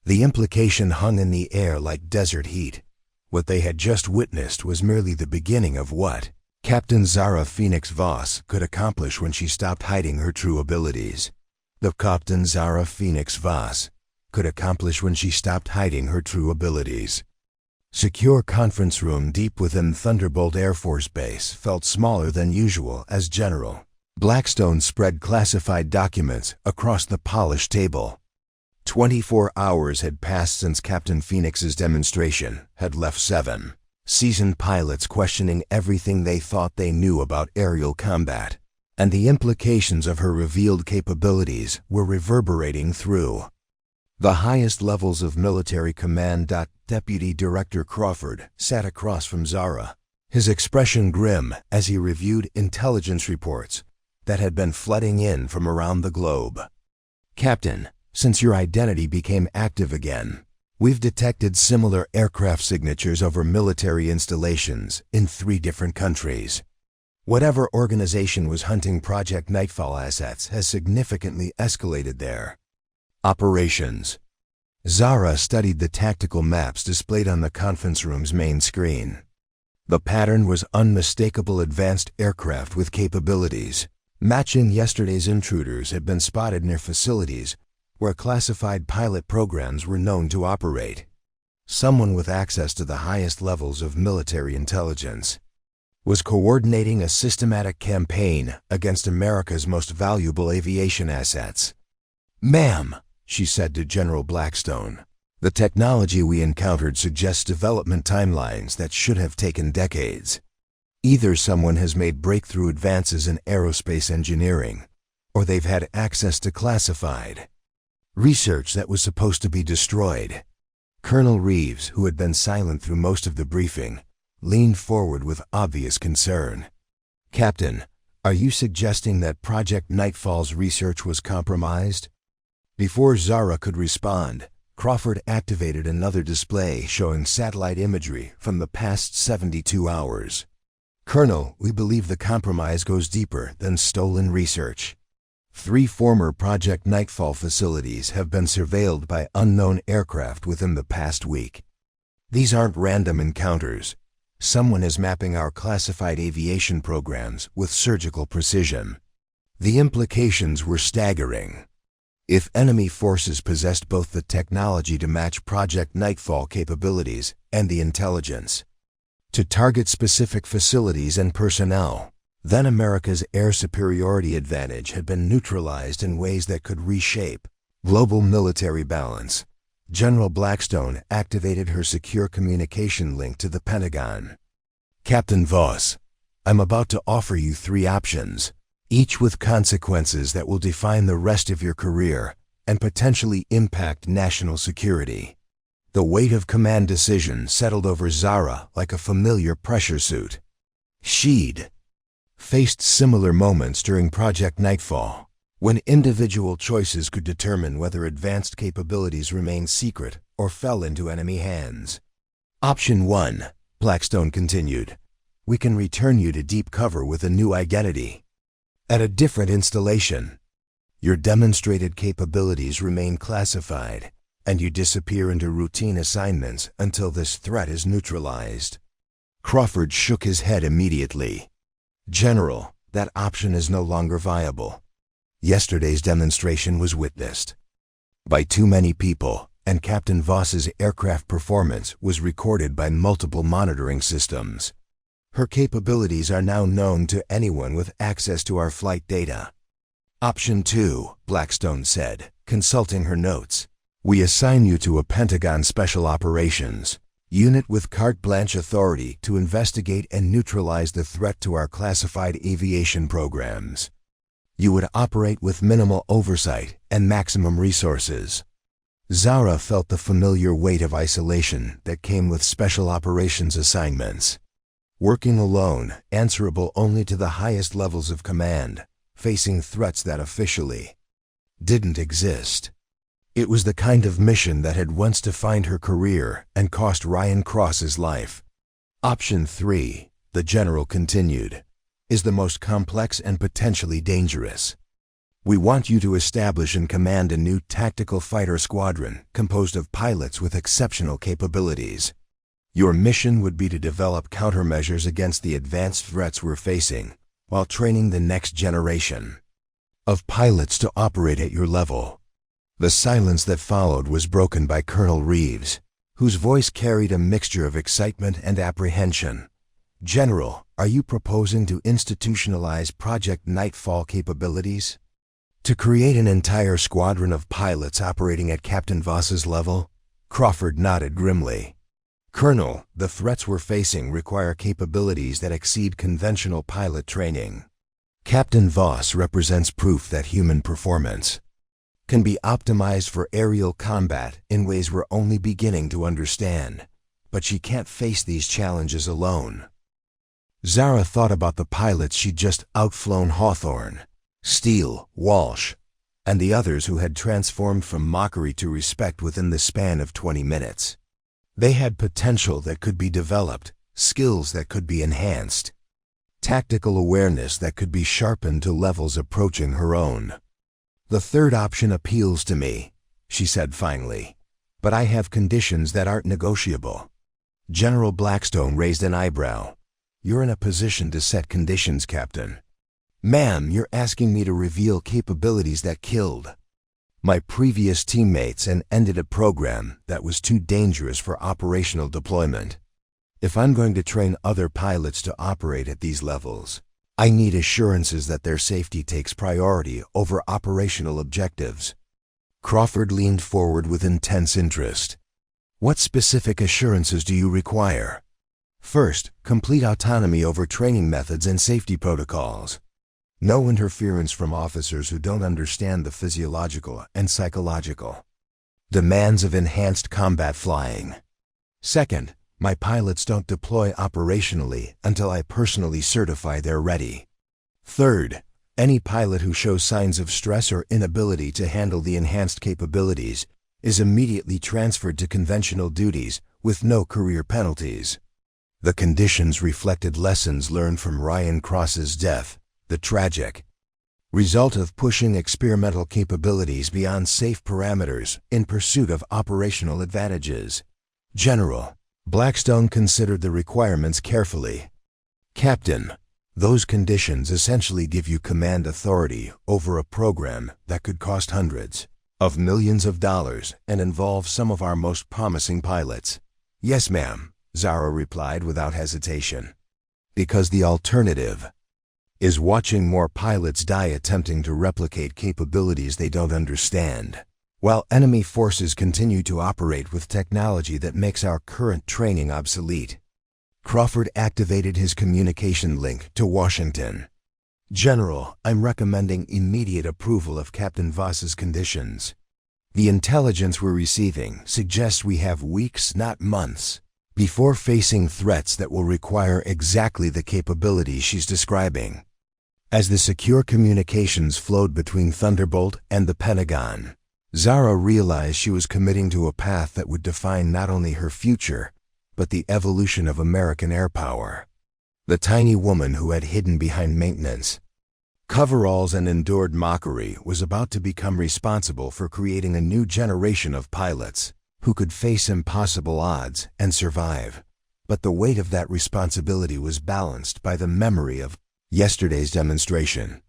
The implication hung in the air like desert heat. What they had just witnessed was merely the beginning of what Captain Zara Phoenix Voss could accomplish when she stopped hiding her true abilities. The Captain Zara Phoenix Voss could accomplish when she stopped hiding her true abilities. Secure conference room deep within Thunderbolt Air Force Base felt smaller than usual as General Blackstone spread classified documents across the polished table. 24 hours had passed since Captain Phoenix's demonstration had left 7 seasoned pilots questioning everything they thought they knew about aerial combat, and the implications of her revealed capabilities were reverberating through the highest levels of military command. Deputy Director Crawford sat across from Zara, his expression grim as he reviewed intelligence reports that had been flooding in from around the globe. "Captain, since your identity became active again, we've detected similar aircraft signatures over military installations in 3 different countries. Whatever organization was hunting Project Nightfall assets has significantly escalated their operations." Zara studied the tactical maps displayed on the conference room's main screen. The pattern was unmistakable advanced aircraft with capabilities matching yesterday's intruders had been spotted near facilities where classified pilot programs were known to operate. Someone with access to the highest levels of military intelligence was coordinating a systematic campaign against America's most valuable aviation assets. "Ma'am," she said to General Blackstone, "the technology we encountered suggests development timelines that should have taken decades. Either someone has made breakthrough advances in aerospace engineering, or they've had access to classified research that was supposed to be destroyed." Colonel Reeves, who had been silent through most of the briefing, leaned forward with obvious concern. "Captain, are you suggesting that Project Nightfall's research was compromised?" Before Zara could respond, Crawford activated another display showing satellite imagery from the past 72 hours. "Colonel, we believe the compromise goes deeper than stolen research. 3 former Project Nightfall facilities have been surveilled by unknown aircraft within the past week. These aren't random encounters. Someone is mapping our classified aviation programs with surgical precision." The implications were staggering. If enemy forces possessed both the technology to match Project Nightfall capabilities and the intelligence to target specific facilities and personnel, then America's air superiority advantage had been neutralized in ways that could reshape global military balance. General Blackstone activated her secure communication link to the Pentagon. "Captain Voss, I'm about to offer you 3 options, each with consequences that will define the rest of your career and potentially impact national security." The weight of command decision settled over Zara like a familiar pressure suit. She'd faced similar moments during Project Nightfall, when individual choices could determine whether advanced capabilities remained secret or fell into enemy hands. "Option 1, Blackstone continued. "We can return you to deep cover with a new identity. At a different installation, Your demonstrated capabilities remain classified, and you disappear into routine assignments until this threat is neutralized. Crawford shook his head immediately. General, that option is no longer viable. Yesterday's demonstration was witnessed by too many people, and Captain Voss's aircraft performance was recorded by multiple monitoring systems. Her capabilities are now known to anyone with access to our flight data. Option 2, Blackstone said, consulting her notes. We assign you to a Pentagon Special Operations unit with carte blanche authority to investigate and neutralize the threat to our classified aviation programs. You would operate with minimal oversight and maximum resources. Zara felt the familiar weight of isolation that came with special operations assignments. Working alone, answerable only to the highest levels of command, facing threats that officially didn't exist. It was the kind of mission that had once defined her career and cost Ryan Cross's life. Option 3, the general continued, is the most complex and potentially dangerous. We want you to establish and command a new tactical fighter squadron composed of pilots with exceptional capabilities. Your mission would be to develop countermeasures against the advanced threats we're facing, while training the next generation of pilots to operate at your level. The silence that followed was broken by Colonel Reeves, whose voice carried a mixture of excitement and apprehension. General, are you proposing to institutionalize Project Nightfall capabilities? To create an entire squadron of pilots operating at Captain Voss's level? Crawford nodded grimly. Colonel, the threats we're facing require capabilities that exceed conventional pilot training. Captain Voss represents proof that human performance can be optimized for aerial combat in ways we're only beginning to understand. But she can't face these challenges alone. Zara thought about the pilots she'd just outflown: Hawthorne, Steele, Walsh, and the others who had transformed from mockery to respect within the span of 20 minutes. They had potential that could be developed, skills that could be enhanced, tactical awareness that could be sharpened to levels approaching her own. The third option appeals to me, she said finally, but I have conditions that aren't negotiable. General Blackstone raised an eyebrow. You're in a position to set conditions, Captain. Ma'am, you're asking me to reveal capabilities that killed my previous teammates and ended a program that was too dangerous for operational deployment. If I'm going to train other pilots to operate at these levels, I need assurances that their safety takes priority over operational objectives. Crawford leaned forward with intense interest. What specific assurances do you require? First, complete autonomy over training methods and safety protocols. No interference from officers who don't understand the physiological and psychological demands of enhanced combat flying. Second, my pilots don't deploy operationally until I personally certify they're ready. Third, any pilot who shows signs of stress or inability to handle the enhanced capabilities is immediately transferred to conventional duties with no career penalties. The conditions reflected lessons learned from Ryan Cross's death, the tragic result of pushing experimental capabilities beyond safe parameters in pursuit of operational advantages. General, Blackstone considered the requirements carefully. Captain, those conditions essentially give you command authority over a program that could cost hundreds of millions of dollars and involve some of our most promising pilots. Yes, ma'am, Zara replied without hesitation. Because the alternative is watching more pilots die attempting to replicate capabilities they don't understand, while enemy forces continue to operate with technology that makes our current training obsolete. Crawford activated his communication link to Washington. General, I'm recommending immediate approval of Captain Voss's conditions. The intelligence we're receiving suggests we have weeks, not months, before facing threats that will require exactly the capabilities she's describing. As the secure communications flowed between Thunderbolt and the Pentagon, Zara realized she was committing to a path that would define not only her future, but the evolution of American air power. The tiny woman who had hidden behind maintenance Coveralls and endured mockery was about to become responsible for creating a new generation of pilots who could face impossible odds and survive. But the weight of that responsibility was balanced by the memory of yesterday's demonstration,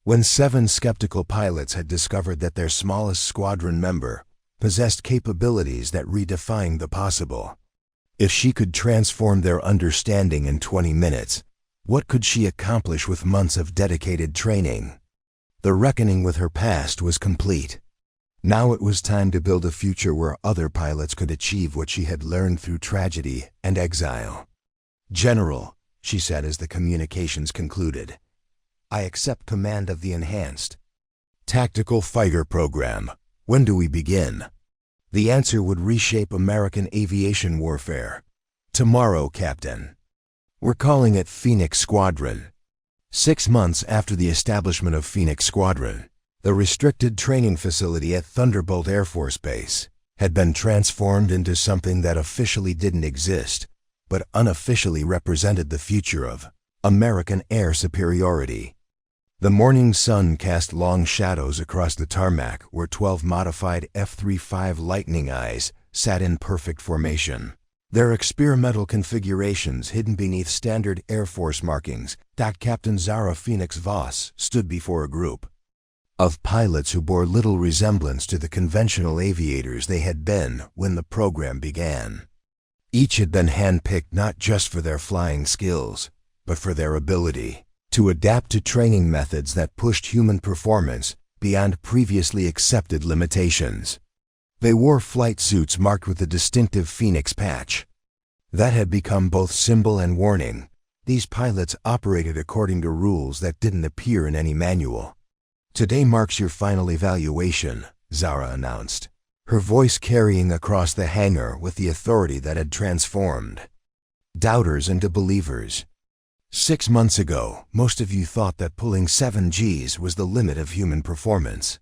when 7 skeptical pilots had discovered that their smallest squadron member possessed capabilities that redefined the possible. If she could transform their understanding in 20 minutes, what could she accomplish with months of dedicated training? The reckoning with her past was complete. Now it was time to build a future where other pilots could achieve what she had learned through tragedy and exile. "General," she said as the communications concluded, "I accept command of the Enhanced Tactical Fighter Program. When do we begin?" The answer would reshape American aviation warfare. "Tomorrow, Captain. We're calling it Phoenix Squadron." 6 months after the establishment of Phoenix Squadron, the restricted training facility at Thunderbolt Air Force Base had been transformed into something that officially didn't exist, but unofficially represented the future of American air superiority. The morning sun cast long shadows across the tarmac where 12 modified F-35 Lightning Eyes sat in perfect formation. Their experimental configurations hidden beneath standard Air Force markings, Captain Zara Voss stood before a group of pilots who bore little resemblance to the conventional aviators they had been when the program began. Each had been handpicked not just for their flying skills, but for their ability to adapt to training methods that pushed human performance beyond previously accepted limitations. They wore flight suits marked with the distinctive Phoenix patch. That had become both symbol and warning. These pilots operated according to rules that didn't appear in any manual. "Today marks your final evaluation," Zara announced, her voice carrying across the hangar with the authority that had transformed doubters into believers. 6 months ago, most of you thought that pulling 7 Gs was the limit of human performance.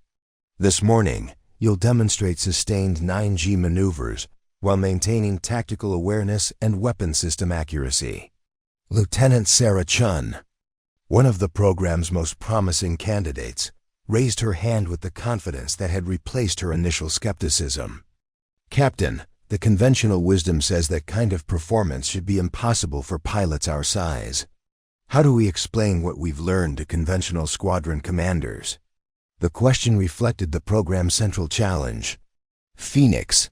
This morning, you'll demonstrate sustained 9G maneuvers while maintaining tactical awareness and weapon system accuracy. Lieutenant Sarah Chun, one of the program's most promising candidates, raised her hand with the confidence that had replaced her initial skepticism. "Captain, the conventional wisdom says that kind of performance should be impossible for pilots our size. How do we explain what we've learned to conventional squadron commanders?" The question reflected the program's central challenge. Phoenix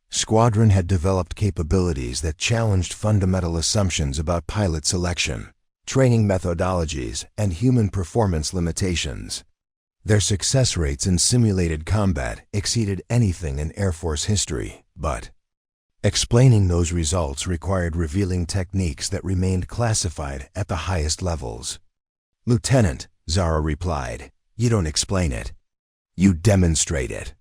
Squadron had developed capabilities that challenged fundamental assumptions about pilot selection, training methodologies, and human performance limitations. Their success rates in simulated combat exceeded anything in Air Force history, but explaining those results required revealing techniques that remained classified at the highest levels. "Lieutenant," Zara replied, "you don't explain it. You demonstrate it."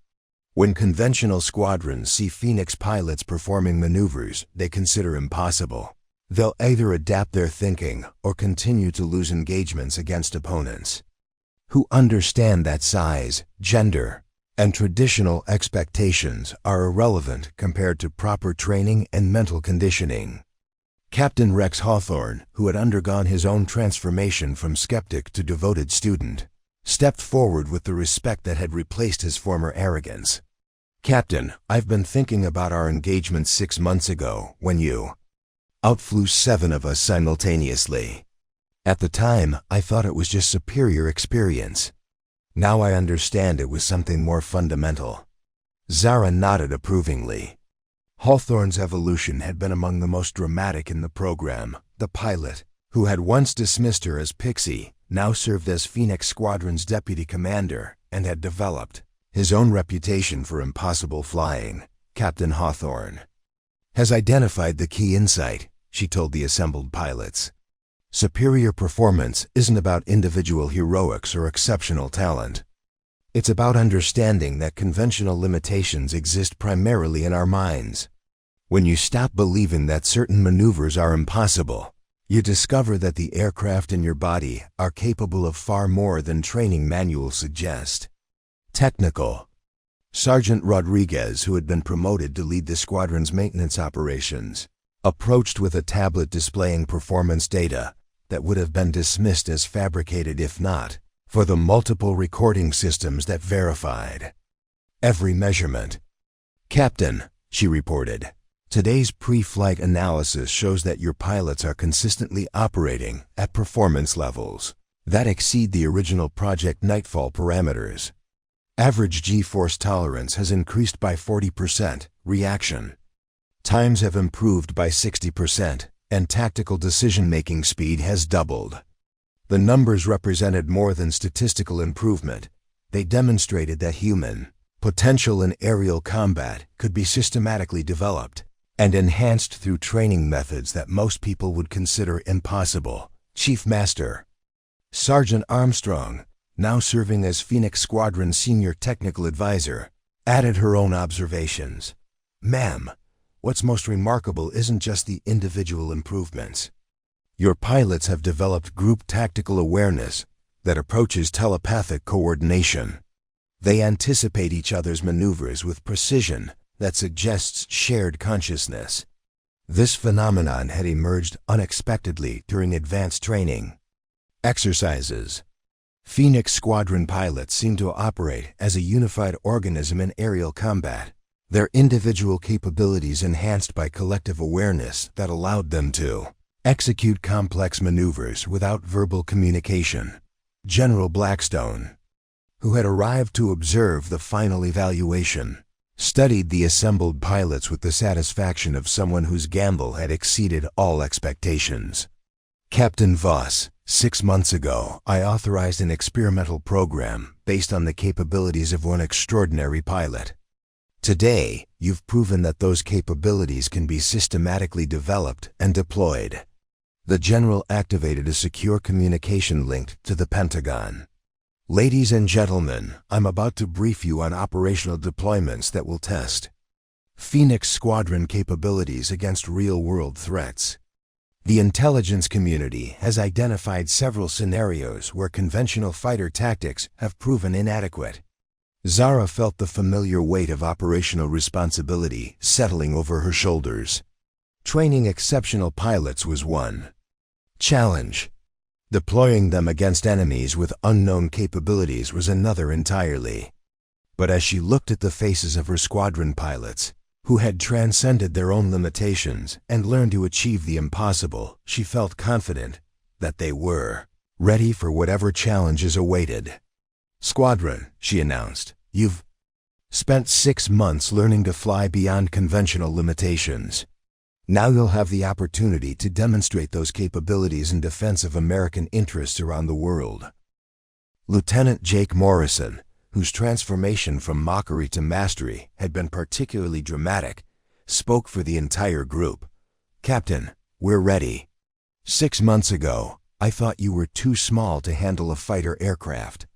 When conventional squadrons see Phoenix pilots performing maneuvers they consider impossible, they'll either adapt their thinking or continue to lose engagements against opponents who understand that size, gender, and traditional expectations are irrelevant compared to proper training and mental conditioning. Captain Rex Hawthorne, who had undergone his own transformation from skeptic to devoted student, stepped forward with the respect that had replaced his former arrogance. "Captain, I've been thinking about our engagement 6 months ago when you outflew 7 of us simultaneously. At the time, I thought it was just superior experience. Now I understand it was something more fundamental." Zara nodded approvingly. Hawthorne's evolution had been among the most dramatic in the program. The pilot, who had once dismissed her as Pixie, now served as Phoenix Squadron's deputy commander and had developed his own reputation for impossible flying. "Captain Hawthorne has identified the key insight," she told the assembled pilots. "Superior performance isn't about individual heroics or exceptional talent. It's about understanding that conventional limitations exist primarily in our minds. When you stop believing that certain maneuvers are impossible, you discover that the aircraft in your body are capable of far more than training manuals suggest." Technical. Sergeant Rodriguez, who had been promoted to lead the squadron's maintenance operations, approached with a tablet displaying performance data that would have been dismissed as fabricated if not for the multiple recording systems that verified every measurement. "Captain," she reported, "today's pre-flight analysis shows that your pilots are consistently operating at performance levels that exceed the original Project Nightfall parameters. Average G-force tolerance has increased by 40%, reaction times have improved by 60%, and tactical decision-making speed has doubled." The numbers represented more than statistical improvement. They demonstrated that human potential in aerial combat could be systematically developed and enhanced through training methods that most people would consider impossible. Chief Master Sergeant Armstrong, now serving as Phoenix Squadron Senior Technical Advisor, added her own observations. "Ma'am, what's most remarkable isn't just the individual improvements. Your pilots have developed group tactical awareness that approaches telepathic coordination. They anticipate each other's maneuvers with precision that suggests shared consciousness." This phenomenon had emerged unexpectedly during advanced training exercises. Phoenix Squadron pilots seem to operate as a unified organism in aerial combat, their individual capabilities enhanced by collective awareness that allowed them to execute complex maneuvers without verbal communication. General Blackstone, who had arrived to observe the final evaluation, studied the assembled pilots with the satisfaction of someone whose gamble had exceeded all expectations. "Captain Voss, 6 months ago, I authorized an experimental program based on the capabilities of one extraordinary pilot. Today, you've proven that those capabilities can be systematically developed and deployed." The general activated a secure communication link to the Pentagon. "Ladies and gentlemen, I'm about to brief you on operational deployments that will test Phoenix Squadron capabilities against real-world threats. The intelligence community has identified several scenarios where conventional fighter tactics have proven inadequate." Zara felt the familiar weight of operational responsibility settling over her shoulders. Training exceptional pilots was one challenge. Deploying them against enemies with unknown capabilities was another entirely. But as she looked at the faces of her squadron pilots, who had transcended their own limitations and learned to achieve the impossible, she felt confident that they were ready for whatever challenges awaited. "Squadron," she announced, "you've spent 6 months learning to fly beyond conventional limitations. Now you'll have the opportunity to demonstrate those capabilities in defense of American interests around the world." Lieutenant Jake Morrison, whose transformation from mockery to mastery had been particularly dramatic, spoke for the entire group. "Captain, we're ready. 6 months ago, I thought you were too small to handle a fighter aircraft.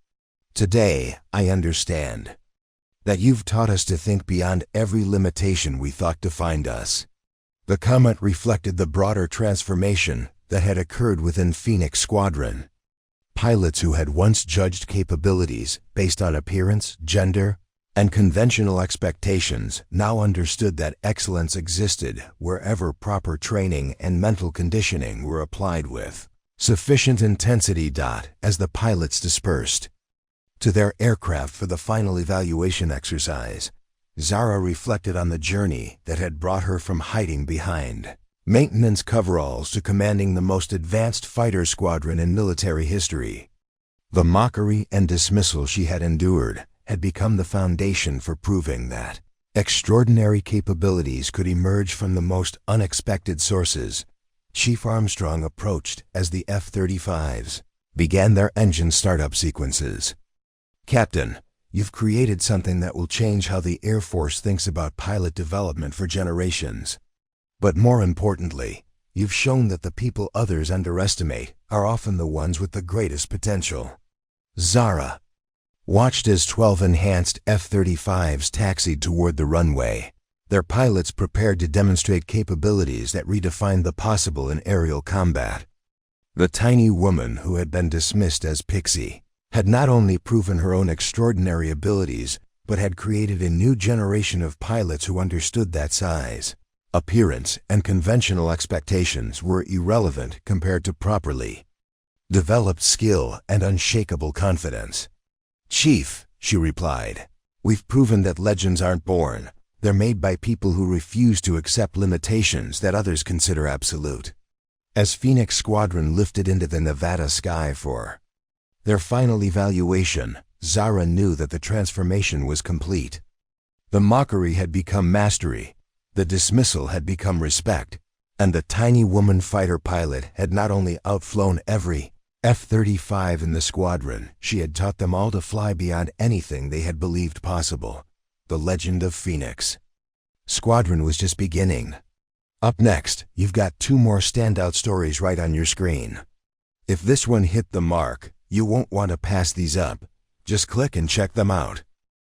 Today, I understand that you've taught us to think beyond every limitation we thought defined us." The comment reflected the broader transformation that had occurred within Phoenix Squadron. Pilots who had once judged capabilities based on appearance, gender, and conventional expectations now understood that excellence existed wherever proper training and mental conditioning were applied with sufficient intensity. As the pilots dispersed to their aircraft for the final evaluation exercise, Zara reflected on the journey that had brought her from hiding behind maintenance coveralls to commanding the most advanced fighter squadron in military history. The mockery and dismissal she had endured had become the foundation for proving that extraordinary capabilities could emerge from the most unexpected sources. Chief Armstrong approached as the F-35s began their engine startup sequences. "Captain, you've created something that will change how the Air Force thinks about pilot development for generations. But more importantly, you've shown that the people others underestimate are often the ones with the greatest potential." Zara watched as 12 enhanced F-35s taxied toward the runway, their pilots prepared to demonstrate capabilities that redefined the possible in aerial combat. The tiny woman who had been dismissed as Pixie had not only proven her own extraordinary abilities, but had created a new generation of pilots who understood that size, appearance, and conventional expectations were irrelevant compared to properly developed skill, and unshakable confidence. "Chief," she replied, "we've proven that legends aren't born. They're made by people who refuse to accept limitations that others consider absolute." As Phoenix Squadron lifted into the Nevada sky for their final evaluation, Zara knew that the transformation was complete. The mockery had become mastery, the dismissal had become respect, and the tiny woman fighter pilot had not only outflown every F-35 in the squadron, she had taught them all to fly beyond anything they had believed possible. The legend of Phoenix Squadron was just beginning. Up next, you've got 2 more standout stories right on your screen. If this one hit the mark, you won't want to pass these up. Just click and check them out.